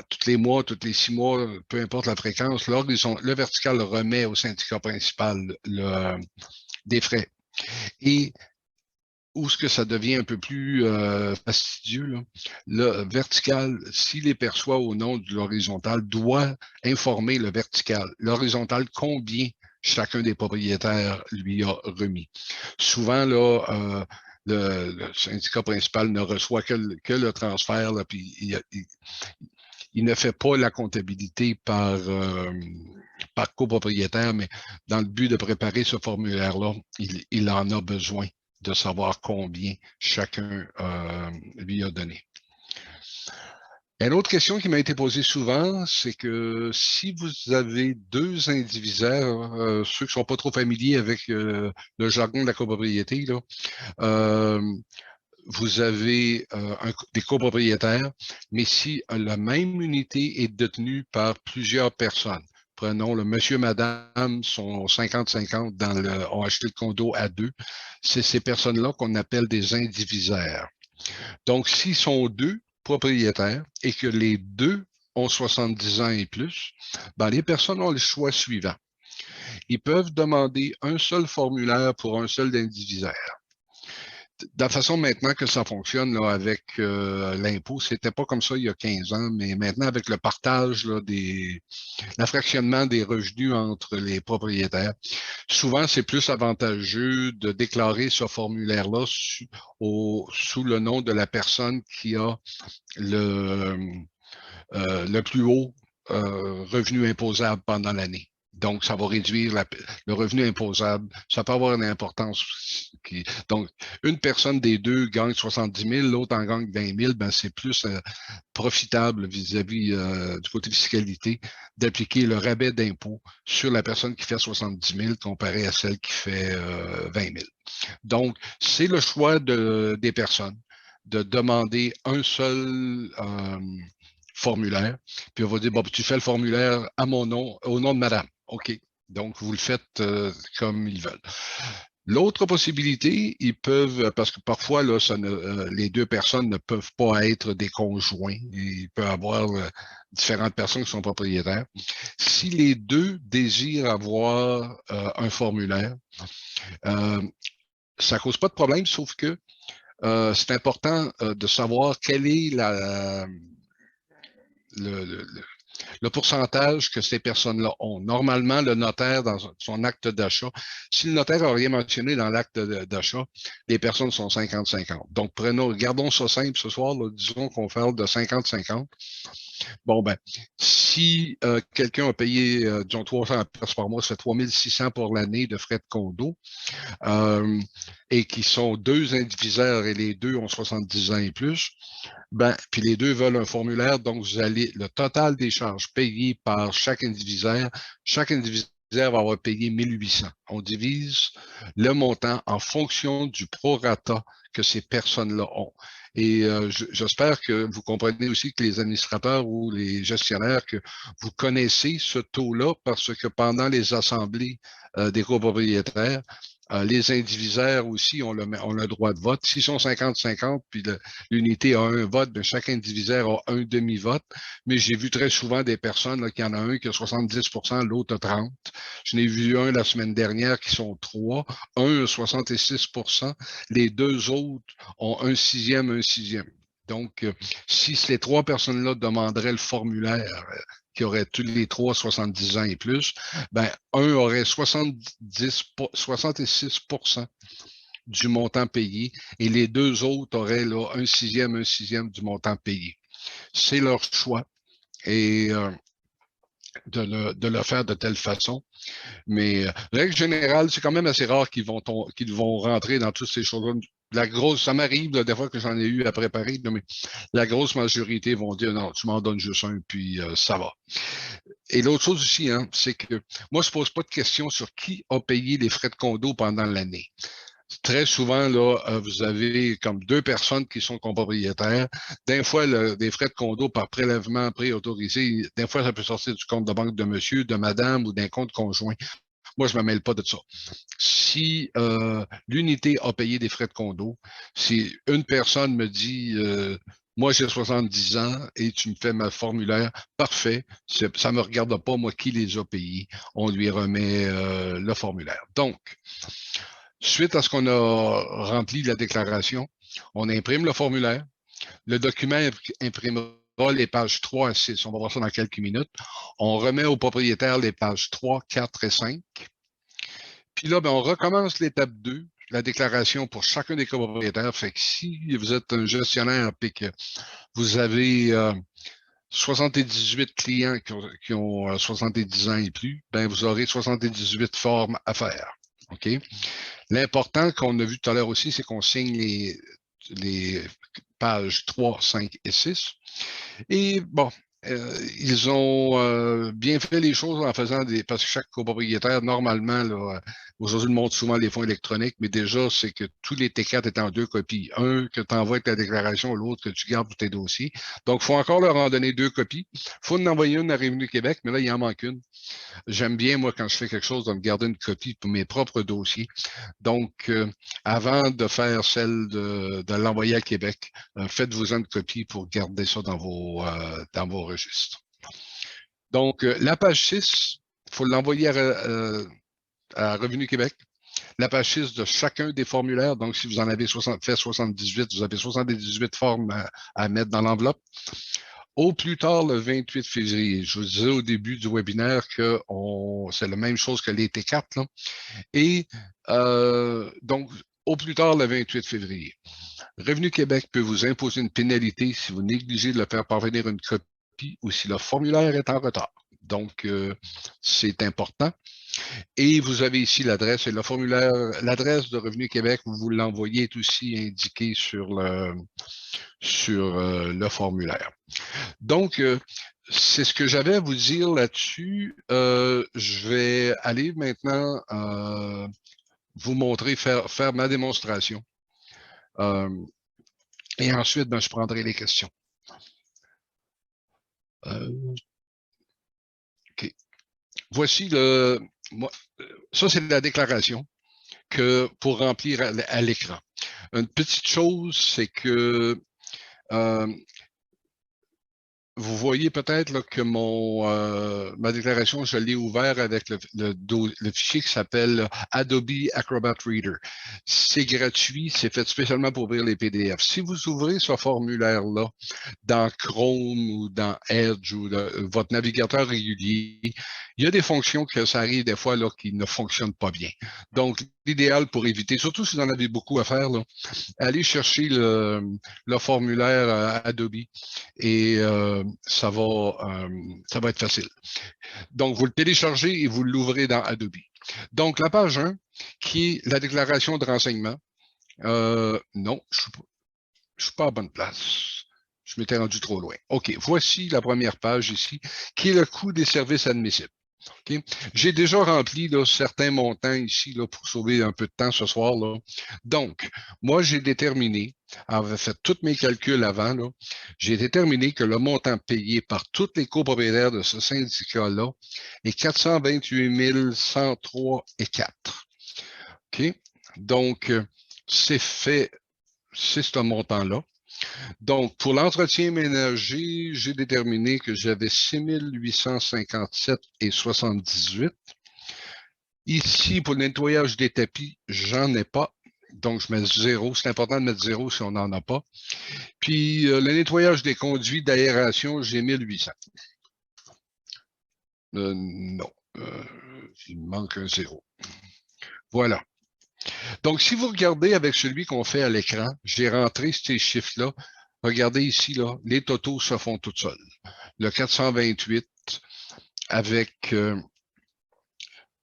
tous les mois, tous les 6 mois, peu importe la fréquence, le vertical remet au syndicat principal des frais. Et où ce que ça devient un peu plus fastidieux, là, le vertical, s'il les perçoit au nom de l'horizontal, doit informer le vertical. L'horizontal, combien chacun des propriétaires lui a remis. Souvent, là, le syndicat principal ne reçoit que le transfert, là, puis il ne fait pas la comptabilité par copropriétaire, mais dans le but de préparer ce formulaire-là, il en a besoin de savoir combien chacun lui a donné. Une autre question qui m'a été posée souvent, c'est que si vous avez deux indivisaires, ceux qui ne sont pas trop familiers avec le jargon de la copropriété, là, vous avez des copropriétaires, mais si la même unité est détenue par plusieurs personnes, Prenons le monsieur, madame, sont 50-50 ont acheté le condo à deux. C'est ces personnes-là qu'on appelle des indivisaires. Donc, s'ils sont deux propriétaires et que les deux ont 70 ans et plus, ben, les personnes ont le choix suivant. Ils peuvent demander un seul formulaire pour un seul indivisaire. De la façon maintenant que ça fonctionne là, avec l'impôt, c'était pas comme ça il y a 15 ans, mais maintenant avec le partage là, l'affractionnement des revenus entre les propriétaires, souvent c'est plus avantageux de déclarer ce formulaire-là sous le nom de la personne qui a le plus haut revenu imposable pendant l'année. Donc, ça va réduire le revenu imposable. Ça peut avoir une importance. Donc, une personne des deux gagne 70 000, l'autre en gagne 20 000, ben, c'est plus profitable vis-à-vis du côté fiscalité d'appliquer le rabais d'impôt sur la personne qui fait 70 000 comparé à celle qui fait 20 000. Donc, c'est le choix des personnes de demander un seul formulaire, puis on va dire, bon, tu fais le formulaire à mon nom, au nom de madame. OK. Donc, vous le faites comme ils veulent. L'autre possibilité, ils peuvent, parce que parfois, là, les deux personnes ne peuvent pas être des conjoints. Il peut y avoir différentes personnes qui sont propriétaires. Si les deux désirent avoir un formulaire, ça ne cause pas de problème, sauf que c'est important de savoir quelle est le pourcentage que ces personnes-là ont. Normalement, le notaire, dans son acte d'achat, si le notaire n'a rien mentionné dans l'acte d'achat, les personnes sont 50-50. Donc, gardons ça simple ce soir, là, disons qu'on parle de 50-50. Bon, ben, si quelqu'un a payé, disons, 300 pièces par mois, ça fait 3 600 pour l'année de frais de condo, et qui sont deux indivisaires et les deux ont 70 ans et plus, ben, puis les deux veulent un formulaire, donc vous allez, le total des charges payées par chaque indivisaire va avoir payé 1800. On divise le montant en fonction du prorata que ces personnes-là ont. Et j'espère que vous comprenez aussi que les administrateurs ou les gestionnaires, que vous connaissez ce taux-là parce que pendant les assemblées des copropriétaires, les indivisaires aussi ont le droit de vote. S'ils sont 50-50, puis l'unité a un vote, bien, chaque indivisaire a un demi-vote. Mais j'ai vu très souvent des personnes là, qui en a un qui a 70 l'autre a 30. Je n'ai vu un la semaine dernière qui sont trois. Un a 66 les deux autres ont un sixième, un sixième. Donc, si ces trois personnes-là demanderaient le formulaire, qui auraient tous les trois 70 ans et plus, ben, un aurait 66 du montant payé et les deux autres auraient là, un sixième du montant payé. C'est leur choix et de le faire de telle façon. Mais règle générale, c'est quand même assez rare qu'ils vont rentrer dans toutes ces choses-là. Ça m'arrive des fois que j'en ai eu à préparer, mais la grosse majorité vont dire non, tu m'en donnes juste un, puis ça va. Et l'autre chose aussi, hein, c'est que moi, je ne pose pas de questions sur qui a payé les frais de condo pendant l'année. Très souvent, là, vous avez comme deux personnes qui sont copropriétaires. Des fois, des frais de condo par prélèvement préautorisé, des fois, ça peut sortir du compte de banque de monsieur, de madame ou d'un compte conjoint. Moi, je ne me mêle pas de ça. Si l'unité a payé des frais de condo, si une personne me dit moi, j'ai 70 ans et tu me fais ma formulaire, parfait, ça ne me regarde pas, moi, qui les a payés. On lui remet le formulaire. Donc, suite à ce qu'on a rempli la déclaration, on imprime le formulaire. Le document imprimera les pages 3 à 6. On va voir ça dans quelques minutes. On remet au propriétaire les pages 3, 4 et 5. Puis là, ben, on recommence l'étape 2, la déclaration pour chacun des copropriétaires. Fait que si vous êtes un gestionnaire et que vous avez 78 clients qui ont 70 ans et plus, ben, vous aurez 78 formes à faire. OK? L'important qu'on a vu tout à l'heure aussi, c'est qu'on signe les pages 3, 5 et 6. Et bon, Ils ont bien fait les choses en faisant des. Parce que chaque copropriétaire, normalement, là, aujourd'hui, le monde souvent les fonds électroniques, mais déjà, c'est que tous les T4 étaient en deux copies. Un que tu envoies avec ta déclaration, l'autre que tu gardes pour tes dossiers. Donc, il faut encore leur en donner deux copies. Il faut en envoyer une à Revenu Québec, mais là, il en manque une. J'aime bien, moi, quand je fais quelque chose, de me garder une copie pour mes propres dossiers. Donc, avant de faire celle de l'envoyer à Québec, faites-vous une copie pour garder ça dans vos registres. Donc, la page 6, il faut l'envoyer à Revenu Québec. La page 6 de chacun des formulaires. Donc, si vous en avez fait 78, vous avez 78 formes à mettre dans l'enveloppe. Au plus tard, le 28 février. Je vous disais au début du webinaire que c'est la même chose que les T4. Là. Et donc, au plus tard, le 28 février. Revenu Québec peut vous imposer une pénalité si vous négligez de le faire parvenir une copie ou si le formulaire est en retard. Donc, c'est important. Et vous avez ici l'adresse et le formulaire. L'adresse de Revenu Québec, vous l'envoyez est aussi indiquée sur le formulaire. Donc, c'est ce que j'avais à vous dire là-dessus. Je vais aller maintenant vous montrer, faire ma démonstration. Et ensuite, je prendrai les questions. OK. Voici ça, c'est la déclaration pour remplir à l'écran. Une petite chose, c'est que vous voyez peut-être que ma déclaration, je l'ai ouvert avec le fichier qui s'appelle Adobe Acrobat Reader. C'est gratuit, c'est fait spécialement pour ouvrir les PDF. Si vous ouvrez ce formulaire-là dans Chrome ou dans Edge ou votre navigateur régulier, il y a des fonctions que ça arrive des fois là, qui ne fonctionnent pas bien. Donc, l'idéal pour éviter, surtout si vous en avez beaucoup à faire, là, allez chercher le formulaire Adobe et ça va être facile. Donc, vous le téléchargez et vous l'ouvrez dans Adobe. Donc, la page 1, qui est la déclaration de renseignement. Non, je ne suis pas à bonne place. Je m'étais rendu trop loin. OK, voici la première page ici, qui est le coût des services admissibles. Okay. J'ai déjà rempli là, certains montants ici là, pour sauver un peu de temps ce soir. Là. Donc, moi, j'ai déterminé, avait fait tous mes calculs avant, j'ai déterminé que le montant payé par tous les copropriétaires de ce syndicat-là est 428 103 et 4. OK? Donc, c'est fait, c'est ce montant-là. Donc, pour l'entretien ménager, j'ai déterminé que j'avais 6 857,78. Ici, pour le nettoyage des tapis, j'en ai pas. Donc, je mets 0. C'est important de mettre 0 si on n'en a pas. Puis, le nettoyage des conduits d'aération, j'ai 1800. Non. Il me manque un 0. Voilà. Donc, si vous regardez avec celui qu'on fait à l'écran, j'ai rentré ces chiffres-là. Regardez ici, là, les totaux se font tout seuls. Le 428 avec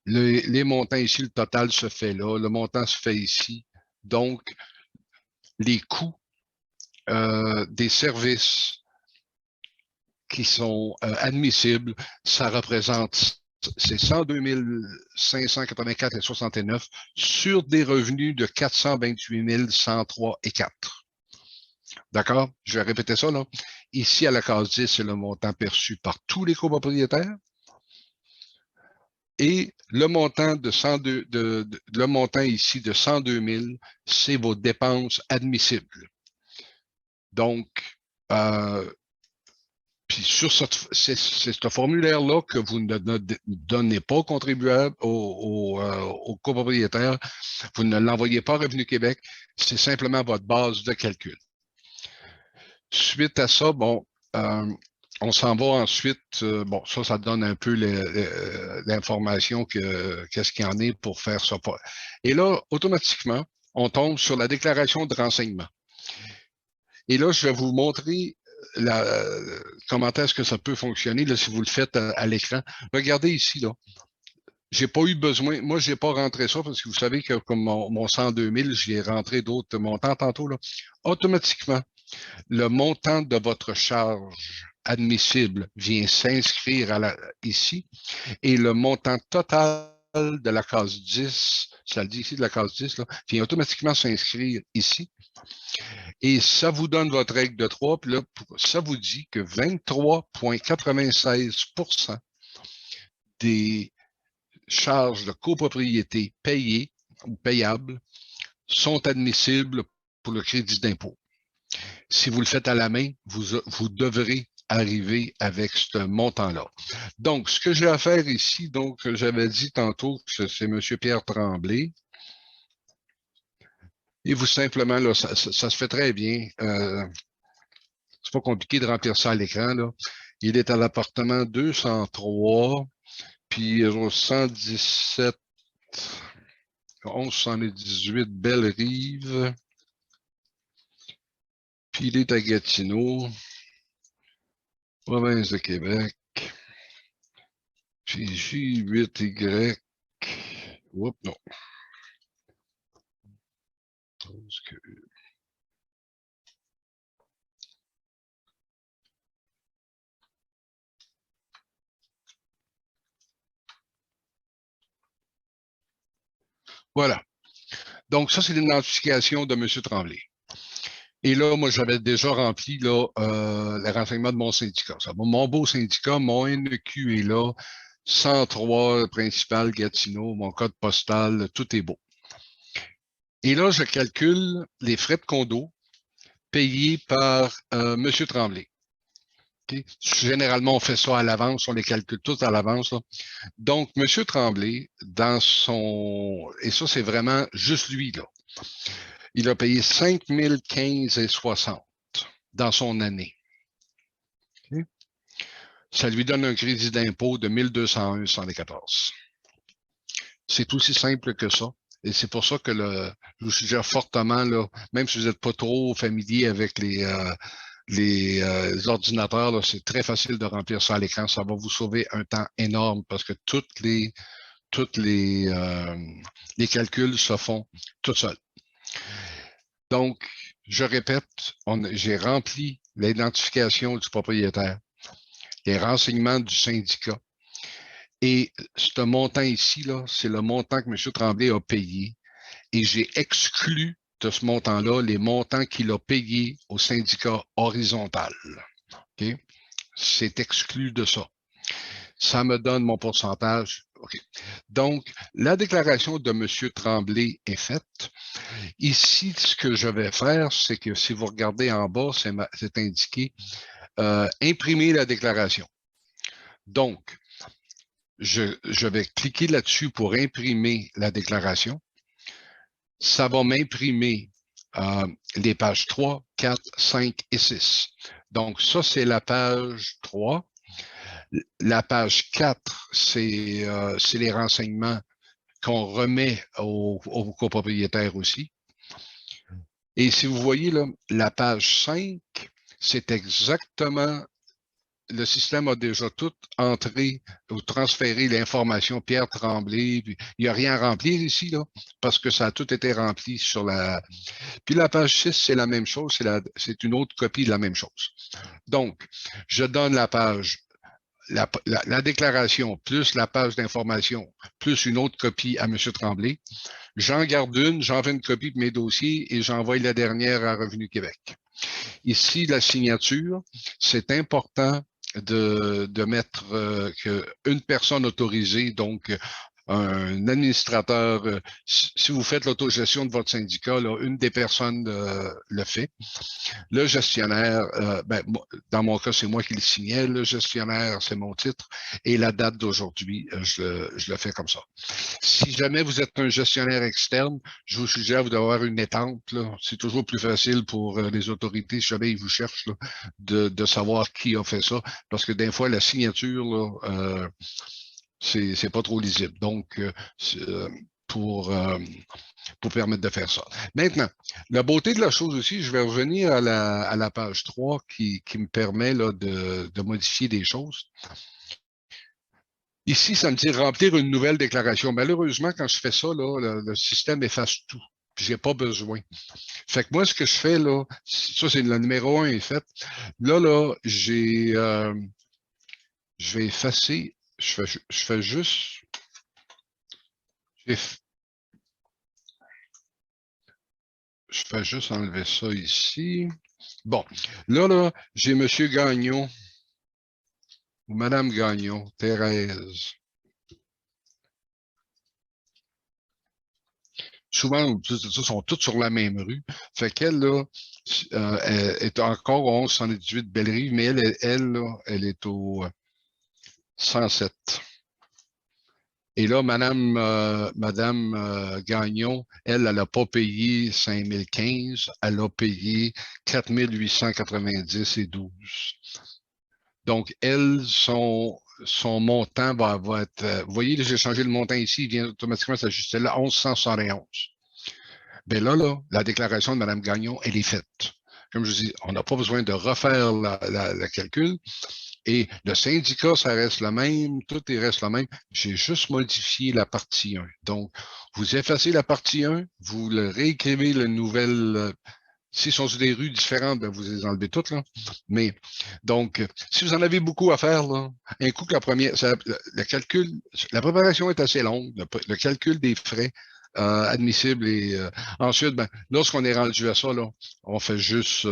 les montants ici, le total se fait là, le montant se fait ici. Donc, les coûts des services qui sont admissibles, ça représente c'est 102 584,69 sur des revenus de 428 103 et 4. D'accord? Je vais répéter ça, là. Ici, à la case 10, c'est le montant perçu par tous les copropriétaires. Et le montant le montant ici de 102 000, c'est vos dépenses admissibles. Donc, puis sur c'est ce formulaire-là que vous ne donnez pas au contribuable, au copropriétaire, vous ne l'envoyez pas à Revenu Québec, c'est simplement votre base de calcul. Suite à ça, bon, on s'en va ensuite, bon, ça donne un peu l'information qu'est-ce qu'il y en est pour faire ça. Et là, automatiquement, on tombe sur la déclaration de renseignement. Et là, je vais vous montrer comment est-ce que ça peut fonctionner là, si vous le faites à l'écran. Regardez ici, là. J'ai pas eu besoin, moi, j'ai pas rentré ça parce que vous savez que comme mon 102 000, j'ai rentré d'autres montants tantôt, là. Automatiquement, le montant de votre charge admissible vient s'inscrire ici et le montant total de la case 10, ça le dit ici de la case 10, là, vient automatiquement s'inscrire ici. Et ça vous donne votre règle de 3, puis là, ça vous dit que 23,96% des charges de copropriété payées ou payables sont admissibles pour le crédit d'impôt. Si vous le faites à la main, vous devrez arriver avec ce montant-là. Donc, ce que j'ai à faire ici, donc, j'avais dit tantôt que c'est M. Pierre Tremblay. Et vous, simplement, là, ça se fait très bien. C'est pas compliqué de remplir ça à l'écran, là. Il est à l'appartement 203, puis 117, 1118 Belle-Rive. Puis il est à Gatineau, province de Québec. Puis J8Y. Oups, non. Voilà. Donc, ça, c'est l'identification de M. Tremblay. Et là, moi, j'avais déjà rempli là, les renseignements de mon syndicat. Ça, mon beau syndicat, mon NQ est là, 103 principal Gatineau, mon code postal, tout est beau. Et là, je calcule les frais de condo payés par M. Tremblay. Okay? Généralement, on fait ça à l'avance, on les calcule tous à l'avance. Donc, M. Tremblay, dans son... Et ça, c'est vraiment juste lui, là. Il a payé 5 015,60 dans son année. Okay? Ça lui donne un crédit d'impôt de 1201,74. C'est aussi simple que ça. Et c'est pour ça que je vous suggère fortement, là, même si vous n'êtes pas trop familier avec les ordinateurs, c'est très facile de remplir ça à l'écran. Ça va vous sauver un temps énorme parce que toutes les calculs se font tout seuls. Donc, je répète, j'ai rempli l'identification du propriétaire, les renseignements du syndicat. Et ce montant ici, là, c'est le montant que M. Tremblay a payé. Et j'ai exclu de ce montant-là les montants qu'il a payés au syndicat horizontal. Okay? C'est exclu de ça. Ça me donne mon pourcentage. Okay. Donc, la déclaration de M. Tremblay est faite. Ici, ce que je vais faire, c'est que si vous regardez en bas, c'est indiqué imprimer la déclaration. Donc, je vais cliquer là-dessus pour imprimer la déclaration. Ça va m'imprimer les pages 3, 4, 5 et 6. Donc, ça, c'est la page 3. La page 4, c'est les renseignements qu'on remet aux copropriétaires aussi. Et si vous voyez là, la page 5, c'est exactement, le système a déjà tout entré ou transféré l'information Pierre Tremblay. Puis, il n'y a rien à remplir ici, là, parce que ça a tout été rempli sur la... Puis la page 6, c'est la même chose, c'est une autre copie de la même chose. Donc, je donne la page, la déclaration, plus la page d'information, plus une autre copie à M. Tremblay. J'en garde une, j'en fais une copie de mes dossiers et j'envoie la dernière à Revenu Québec. Ici, la signature, c'est important de mettre qu'une personne autorisée, donc un administrateur, si vous faites l'autogestion de votre syndicat, là, une des personnes le fait. Le gestionnaire, dans mon cas, c'est moi qui le signais. Le gestionnaire, c'est mon titre. Et la date d'aujourd'hui, je le fais comme ça. Si jamais vous êtes un gestionnaire externe, je vous suggère d'avoir une étampe. C'est toujours plus facile pour les autorités, si jamais ils vous cherchent, là, de savoir qui a fait ça. Parce que des fois, la signature, là, c'est pas trop lisible. Donc, pour permettre de faire ça. Maintenant, la beauté de la chose aussi, je vais revenir à la page 3 qui me permet là, de modifier des choses. Ici, ça me dit remplir une nouvelle déclaration. Malheureusement, quand je fais ça, là, le système efface tout. puis j'ai pas besoin. Fait que moi, ce que je fais, là, ça, c'est le numéro 1 est fait. Là, je vais effacer, je fais juste, je fais juste enlever ça ici. Bon, là, j'ai M. Gagnon ou Mme Gagnon, Thérèse. Souvent, ils sont tous sur la même rue. Fait qu'elle, là, elle est encore au 1118 Bellerive, mais elle, là, elle est au 107. Et là, Madame Gagnon, elle n'a pas payé 5015, elle a payé 4890 et 12. Donc, elle, son montant va être. Vous voyez, j'ai changé le montant ici, il vient automatiquement s'ajuster là, 1171. Bien là, la déclaration de Mme Gagnon, elle est faite. Comme je dis, on n'a pas besoin de refaire le calcul. Et le syndicat, ça reste le même, tout reste le même. J'ai juste modifié la partie 1. Donc, vous effacez la partie 1, vous le réécrivez le nouvel. S'ils sont sur des rues différentes, ben vous les enlevez toutes, là. Mais, donc, si vous en avez beaucoup à faire, là, un coup que la première, le calcul, la préparation est assez longue, le calcul des frais admissibles et ensuite, ben, lorsqu'on est rendu à ça, là, on fait juste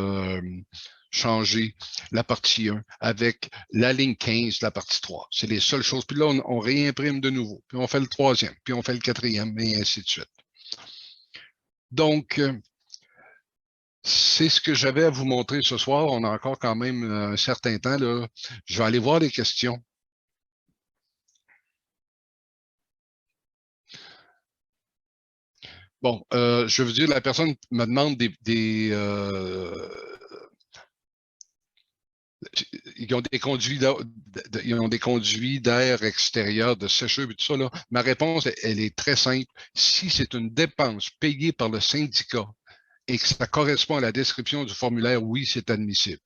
changer la partie 1 avec la ligne 15, la partie 3. C'est les seules choses. Puis là, on réimprime de nouveau. Puis on fait le troisième, puis on fait le quatrième, et ainsi de suite. Donc, c'est ce que j'avais à vous montrer ce soir. On a encore quand même un certain temps, là. Je vais aller voir les questions. Bon, je veux dire, la personne me demande ils ont des conduits d'air extérieur, de sécheux et tout ça. Là. Ma réponse, elle est très simple. Si c'est une dépense payée par le syndicat et que ça correspond à la description du formulaire, oui, c'est admissible.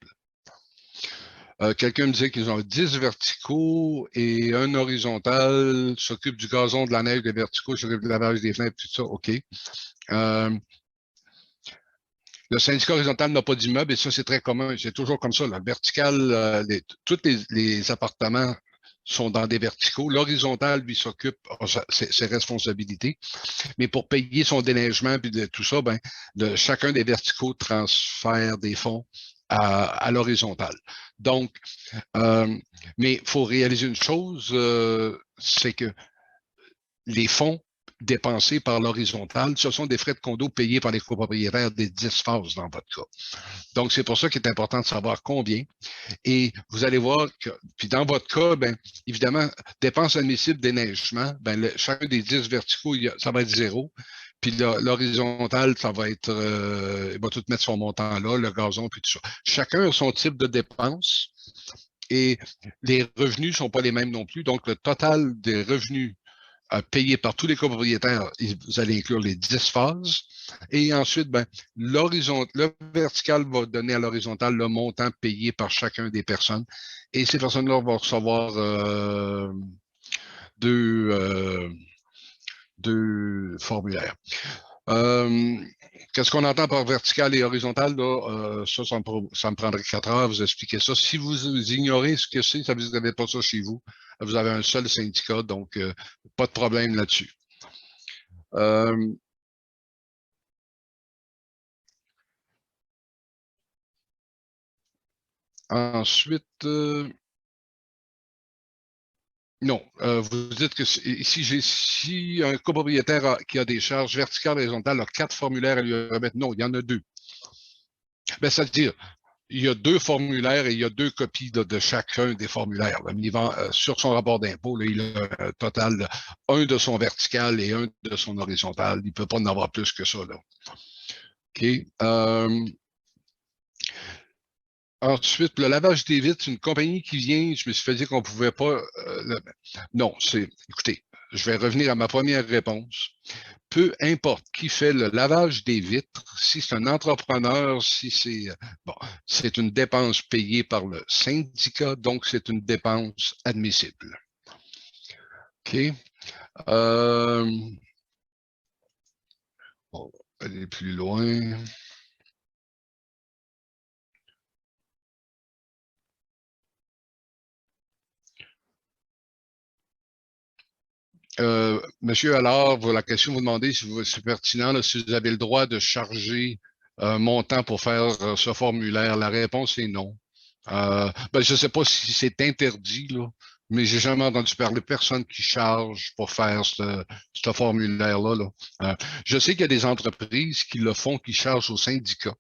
Quelqu'un me disait qu'ils ont 10 verticaux et un horizontal, s'occupe du gazon, de la neige, des verticaux, s'occupe du lavage des fenêtres, tout ça, OK. Le syndicat horizontal n'a pas d'immeuble et ça, c'est très commun. C'est toujours comme ça. Le vertical, tous les appartements sont dans des verticaux. L'horizontal, lui, s'occupe de ses responsabilités. Mais pour payer son déneigement et de tout ça, ben, chacun des verticaux transfère des fonds à l'horizontale. Donc, mais il faut réaliser une chose, c'est que les fonds dépensés par l'horizontale, ce sont des frais de condo payés par les copropriétaires des 10 phases dans votre cas. Donc, c'est pour ça qu'il est important de savoir combien. Et vous allez voir que, puis dans votre cas, ben, évidemment, dépenses admissibles déneigement, ben, chacun des 10 verticaux, ça va être 0. Puis l'horizontale, ça va être, il va tout mettre son montant là, le gazon, puis tout ça. Chacun a son type de dépense et les revenus ne sont pas les mêmes non plus. Donc, le total des revenus payés par tous les copropriétaires, vous allez inclure les 10 phases. Et ensuite, ben, le vertical va donner à l'horizontale le montant payé par chacun des personnes. Et ces personnes-là vont recevoir deux formulaires. Qu'est-ce qu'on entend par vertical et horizontal? Là, ça me prendrait 4 heures à vous expliquer ça. Si vous ignorez ce que c'est, ça veut dire que vous n'avez pas ça chez vous. Vous avez un seul syndicat, donc pas de problème là-dessus. Ensuite, non, vous dites que si un copropriétaire qui a des charges verticales et horizontales a 4 formulaires à lui remettre, non, il y en a 2. Ben, c'est-à-dire, il y a 2 formulaires et il y a 2 copies de chacun des formulaires. Sur son rapport d'impôt, il a un total, un de son vertical et un de son horizontal. Il ne peut pas en avoir plus que ça. Là. OK. Ensuite, le lavage des vitres, une compagnie qui vient, je me suis fait dire qu'on ne pouvait pas. Non, écoutez, je vais revenir à ma première réponse. Peu importe qui fait le lavage des vitres, si c'est un entrepreneur, si c'est. Bon, c'est une dépense payée par le syndicat, donc c'est une dépense admissible. OK. aller plus loin. Monsieur Allard, la question vous demandez si c'est pertinent, là, si vous avez le droit de charger un montant pour faire ce formulaire. La réponse est non. Je ne sais pas si c'est interdit, là, mais j'ai jamais entendu parler de personne qui charge pour faire ce formulaire-là. Là. Je sais qu'il y a des entreprises qui le font, qui chargent au syndicat.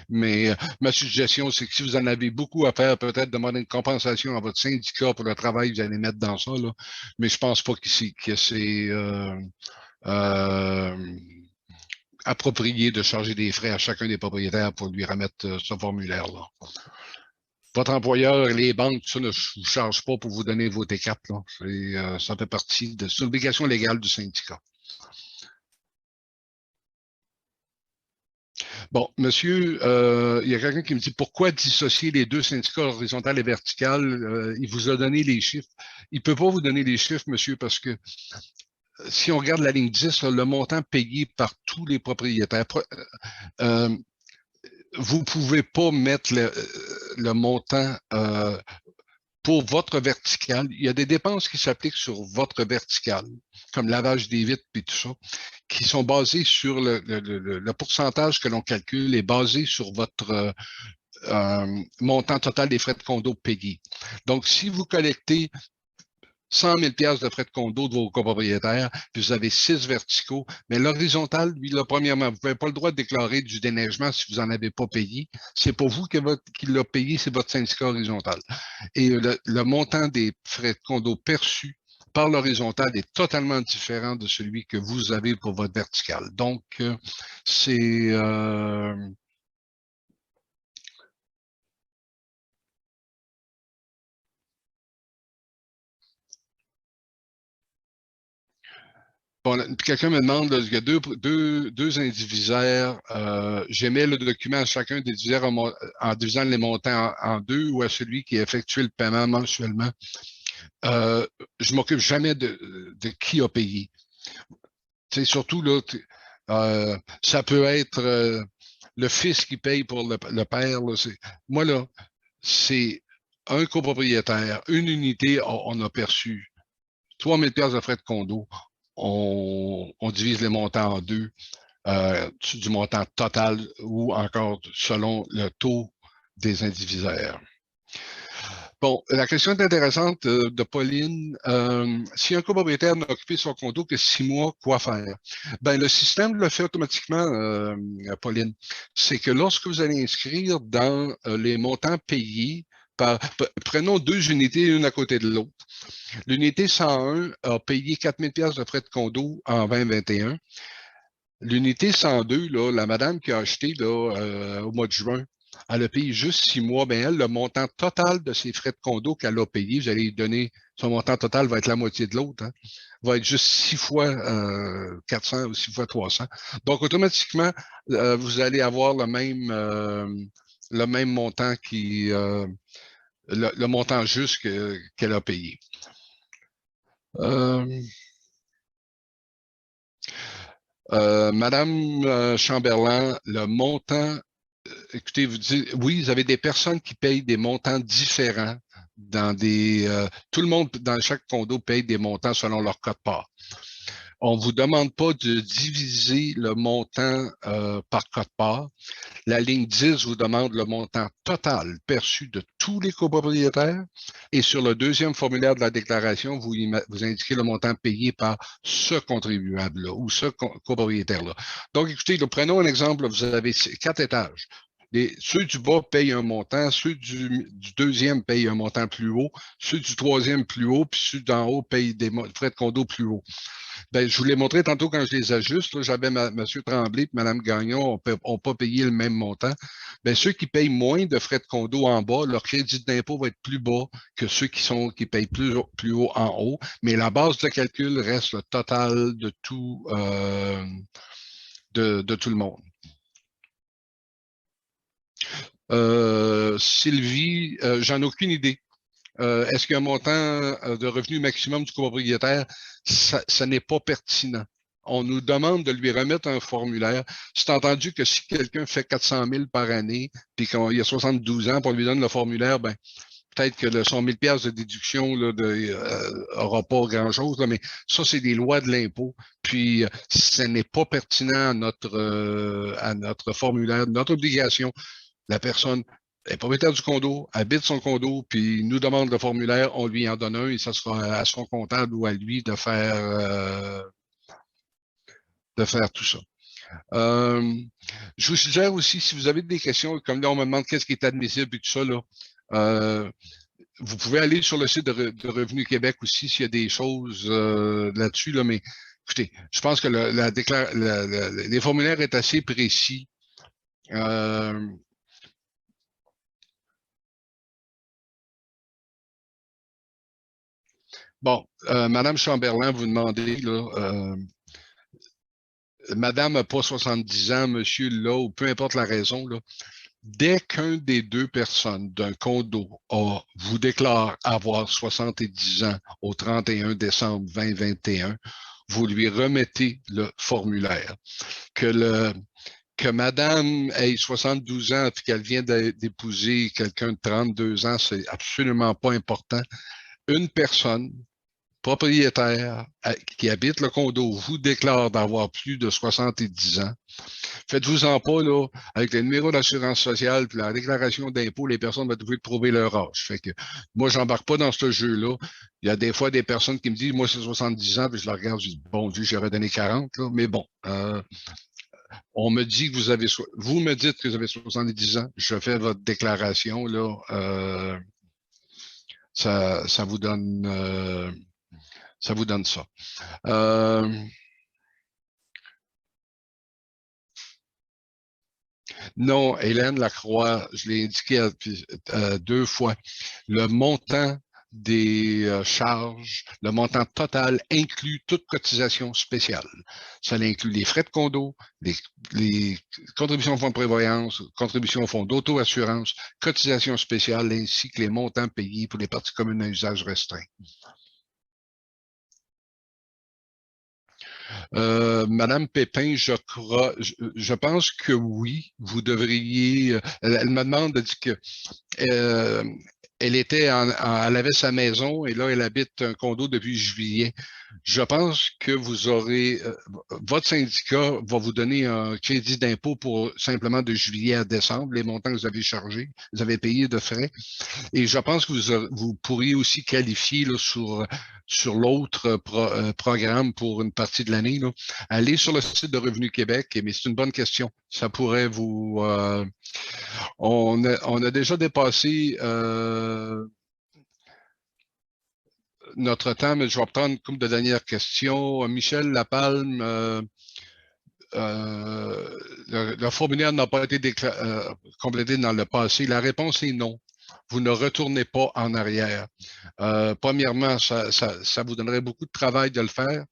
Mais ma suggestion, c'est que si vous en avez beaucoup à faire, peut-être demander une compensation à votre syndicat pour le travail que vous allez mettre dans ça. Là. Mais je pense pas que c'est euh, approprié de charger des frais à chacun des propriétaires pour lui remettre ce formulaire-là. Votre employeur et les banques, ça ne vous charge pas pour vous donner vos T4. Là. Ça fait partie de. C'est une obligation légale du syndicat. Bon, monsieur, il y a quelqu'un qui me dit pourquoi dissocier les deux syndicats horizontal et vertical? Il vous a donné les chiffres. Il ne peut pas vous donner les chiffres, monsieur, parce que si on regarde la ligne 10, là, le montant payé par tous les propriétaires, vous ne pouvez pas mettre le montant pour votre vertical. Il y a des dépenses qui s'appliquent sur votre vertical, comme lavage des vitres et tout ça, qui sont basées sur le pourcentage que l'on calcule est basé sur votre montant total des frais de condo payés. Donc, si vous collectez 100 000 $ de frais de condo de vos copropriétaires, puis vous avez 6 verticaux, mais l'horizontal, lui, là, premièrement, vous n'avez pas le droit de déclarer du déneigement si vous n'en avez pas payé. C'est pas vous qui l'a payé, c'est votre syndicat horizontal. Et le montant des frais de condo perçus par l'horizontal est totalement différent de celui que vous avez pour votre vertical. Donc, c'est... Bon, quelqu'un me demande, là, il y a deux indivisaires. J'émets le document à chacun des divisaires en divisant les montants en deux ou à celui qui a effectué le paiement mensuellement. Je ne m'occupe jamais de qui a payé. T'sais, surtout, là, ça peut être le fils qui paye pour le père. Là, moi, là, c'est un copropriétaire, une unité, on a perçu 3 000 $ de frais de condo. On divise les montants en deux, du montant total ou encore selon le taux des indivisaires. Bon, la question est intéressante de Pauline. Si un copropriétaire n'a occupé son condo que 6 mois, quoi faire? Ben, le système le fait automatiquement, Pauline. C'est que lorsque vous allez inscrire dans les montants payés, prenons 2 unités une à côté de l'autre. L'unité 101 a payé 4 000 $ de frais de condo en 2021. L'unité 102, là, la madame qui a acheté là, au mois de juin, elle a payé juste 6 mois. Ben elle, le montant total de ses frais de condo qu'elle a payé, vous allez lui donner, son montant total va être la moitié de l'autre, hein, va être juste 6 fois 400 ou 6 fois 300. Donc, automatiquement, vous allez avoir le même montant le montant juste qu'elle a payé. Madame Chamberlain, le montant, écoutez, vous dites, oui, vous avez des personnes qui payent des montants différents tout le monde dans chaque condo paye des montants selon leur quote-part. On ne vous demande pas de diviser le montant par quote-part. La ligne 10 vous demande le montant total perçu de tous les copropriétaires et sur le deuxième formulaire de la déclaration, vous indiquez le montant payé par ce contribuable-là ou ce copropriétaire-là. Donc, écoutez, prenons un exemple, vous avez 4 étages. Ceux du bas payent un montant, ceux du deuxième payent un montant plus haut, ceux du troisième plus haut, puis ceux d'en haut payent des frais de condo plus haut. Ben, je vous l'ai montré tantôt quand je les ajuste. J'avais M. Tremblay et Mme Gagnon n'ont pas payé le même montant. Ben, ceux qui payent moins de frais de condo en bas, leur crédit d'impôt va être plus bas que ceux qui payent plus haut en haut. Mais la base de calcul reste le total de tout, de tout le monde. Sylvie, j'en ai aucune idée. Est-ce qu'il y a un montant de revenu maximum du copropriétaire? Ça n'est pas pertinent. on nous demande de lui remettre un formulaire. C'est entendu que si quelqu'un fait 400 000 par année, puis qu'il a 72 ans, puis on lui donne le formulaire, ben, peut-être que son 1000 pièces de déduction n'aura pas grand-chose, mais ça, c'est des lois de l'impôt. Puis, ce n'est pas pertinent à notre formulaire, notre obligation. La personne est propriétaire du condo, habite son condo, puis nous demande le formulaire, on lui en donne un et ça sera à son comptable ou à lui de faire tout ça. Je vous suggère aussi, si vous avez des questions, comme là, on me demande qu'est-ce qui est admissible et tout ça, là, vous pouvez aller sur le site de Revenu Québec aussi s'il y a des choses là-dessus, là, mais écoutez, je pense que les formulaires est assez précis. Bon, Madame Chamberlain, vous demandez, là, Madame n'a pas 70 ans, Monsieur là, ou peu importe la raison, là, dès qu'un des deux personnes d'un condo vous déclare avoir 70 ans au 31 décembre 2021, vous lui remettez le formulaire. Que Madame ait 72 ans et qu'elle vient d'épouser quelqu'un de 32 ans, c'est absolument pas important. Une personne propriétaire qui habite le condo vous déclare d'avoir plus de 70 ans. Faites-vous-en pas, là, avec le numéro d'assurance sociale et la déclaration d'impôt, les personnes vont trouver trouver leur âge. Fait que moi, j'embarque pas dans ce jeu-là. Il y a des fois des personnes qui me disent, moi, c'est 70 ans, puis je la regarde, je dis, bon Dieu, j'aurais donné 40, là, mais bon. On me dit que vous me dites que vous avez 70 ans, je fais votre déclaration, là, ça vous donne ça. Non, Hélène Lacroix, je l'ai indiqué deux fois. Le montant des charges, le montant total inclut toute cotisation spéciale. Ça inclut les frais de condo, les contributions au fonds de prévoyance, contributions au fonds d'auto-assurance, cotisations spéciales, ainsi que les montants payés pour les parties communes à usage restreint. Madame Pépin, je pense que oui, vous devriez. Elle me demande, elle dit que elle avait sa maison et là, elle habite un condo depuis juillet. Je pense que vous aurez, votre syndicat va vous donner un crédit d'impôt pour simplement de juillet à décembre, les montants que vous avez chargés, vous avez payé de frais. Et je pense que vous pourriez aussi qualifier là, sur l'autre programme pour une partie de l'année. Allez sur le site de Revenu Québec, mais c'est une bonne question. Ça pourrait vous... on a déjà dépassé notre temps, mais je vais prendre une couple de dernières questions. Michel Lapalme, le formulaire n'a pas été complété dans le passé. La réponse est non. Vous ne retournez pas en arrière. Premièrement, ça vous donnerait beaucoup de travail de le faire.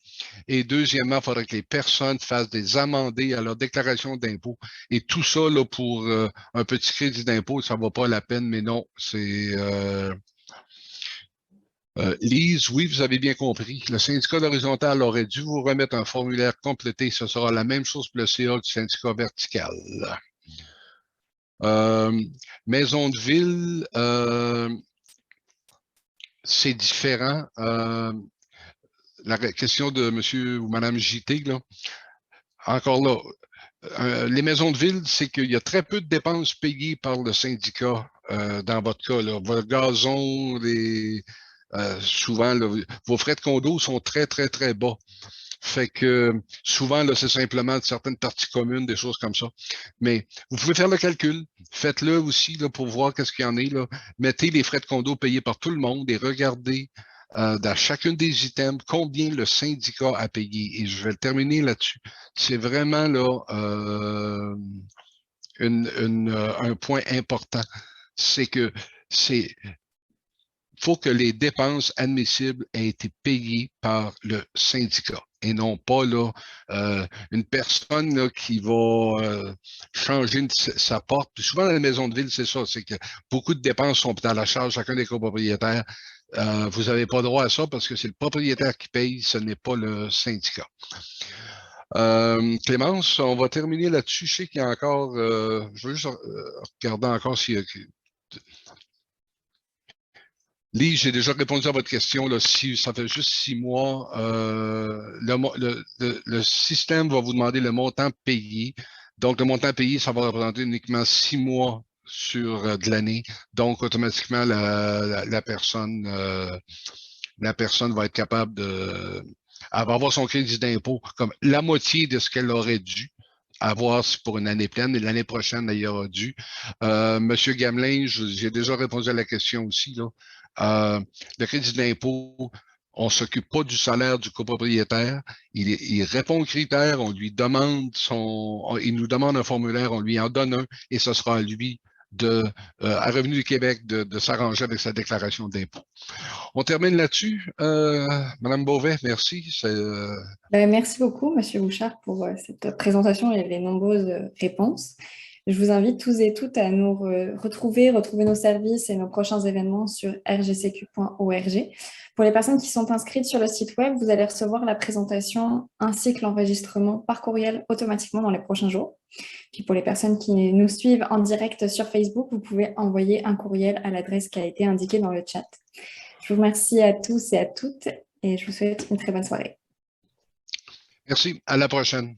Et deuxièmement, il faudrait que les personnes fassent des amendés à leur déclaration d'impôt. Et tout ça, là, pour un petit crédit d'impôt, ça ne vaut pas la peine, mais non, c'est... Lise, oui, vous avez bien compris. Le syndicat horizontal aurait dû vous remettre un formulaire complété. Ce sera la même chose pour le CA du syndicat vertical. Maison de ville, c'est différent. La question de monsieur ou madame JT, là, encore là, les maisons de ville, c'est qu'il y a très peu de dépenses payées par le syndicat dans votre cas. Là. Votre gazon, souvent, là, vos frais de condo sont très, très, très bas. Fait que souvent, là, c'est simplement certaines parties communes, des choses comme ça. Mais vous pouvez faire le calcul. Faites-le aussi là, pour voir qu'est-ce qu'il y en est. Là. Mettez les frais de condo payés par tout le monde et regardez dans chacune des items combien le syndicat a payé. Et je vais le terminer là-dessus. C'est vraiment là un point important. C'est que faut que les dépenses admissibles aient été payées par le syndicat et non pas là, une personne là, qui va changer sa porte. Puis souvent, dans les maisons de ville, c'est ça, c'est que beaucoup de dépenses sont à la charge de chacun des copropriétaires. Vous n'avez pas droit à ça parce que c'est le propriétaire qui paye, ce n'est pas le syndicat. Clémence, on va terminer là-dessus. Je sais qu'il y a encore, je veux juste regarder encore s'il y a... Lise, j'ai déjà répondu à votre question. Là, si ça fait juste 6 mois, le système va vous demander le montant payé. Donc, le montant payé, ça va représenter uniquement 6 mois sur de l'année. Donc, automatiquement, la personne va être capable de... Elle va avoir son crédit d'impôt comme la moitié de ce qu'elle aurait dû avoir pour une année pleine, et l'année prochaine, elle y aura dû. Monsieur Gamelin, j'ai déjà répondu à la question aussi, là. Le crédit d'impôt, on ne s'occupe pas du salaire du copropriétaire. Il répond aux critères, on lui demande il nous demande un formulaire, on lui en donne un, et ce sera à lui à Revenu du Québec de s'arranger avec sa déclaration d'impôt. On termine là-dessus. Madame Beauvais, merci. Merci beaucoup, Monsieur Bouchard, pour cette présentation et les nombreuses réponses. Je vous invite tous et toutes à nous retrouver nos services et nos prochains événements sur rgcq.org. Pour les personnes qui sont inscrites sur le site web, vous allez recevoir la présentation ainsi que l'enregistrement par courriel automatiquement dans les prochains jours. Puis pour les personnes qui nous suivent en direct sur Facebook, vous pouvez envoyer un courriel à l'adresse qui a été indiquée dans le chat. Je vous remercie à tous et à toutes et je vous souhaite une très bonne soirée. Merci. À la prochaine.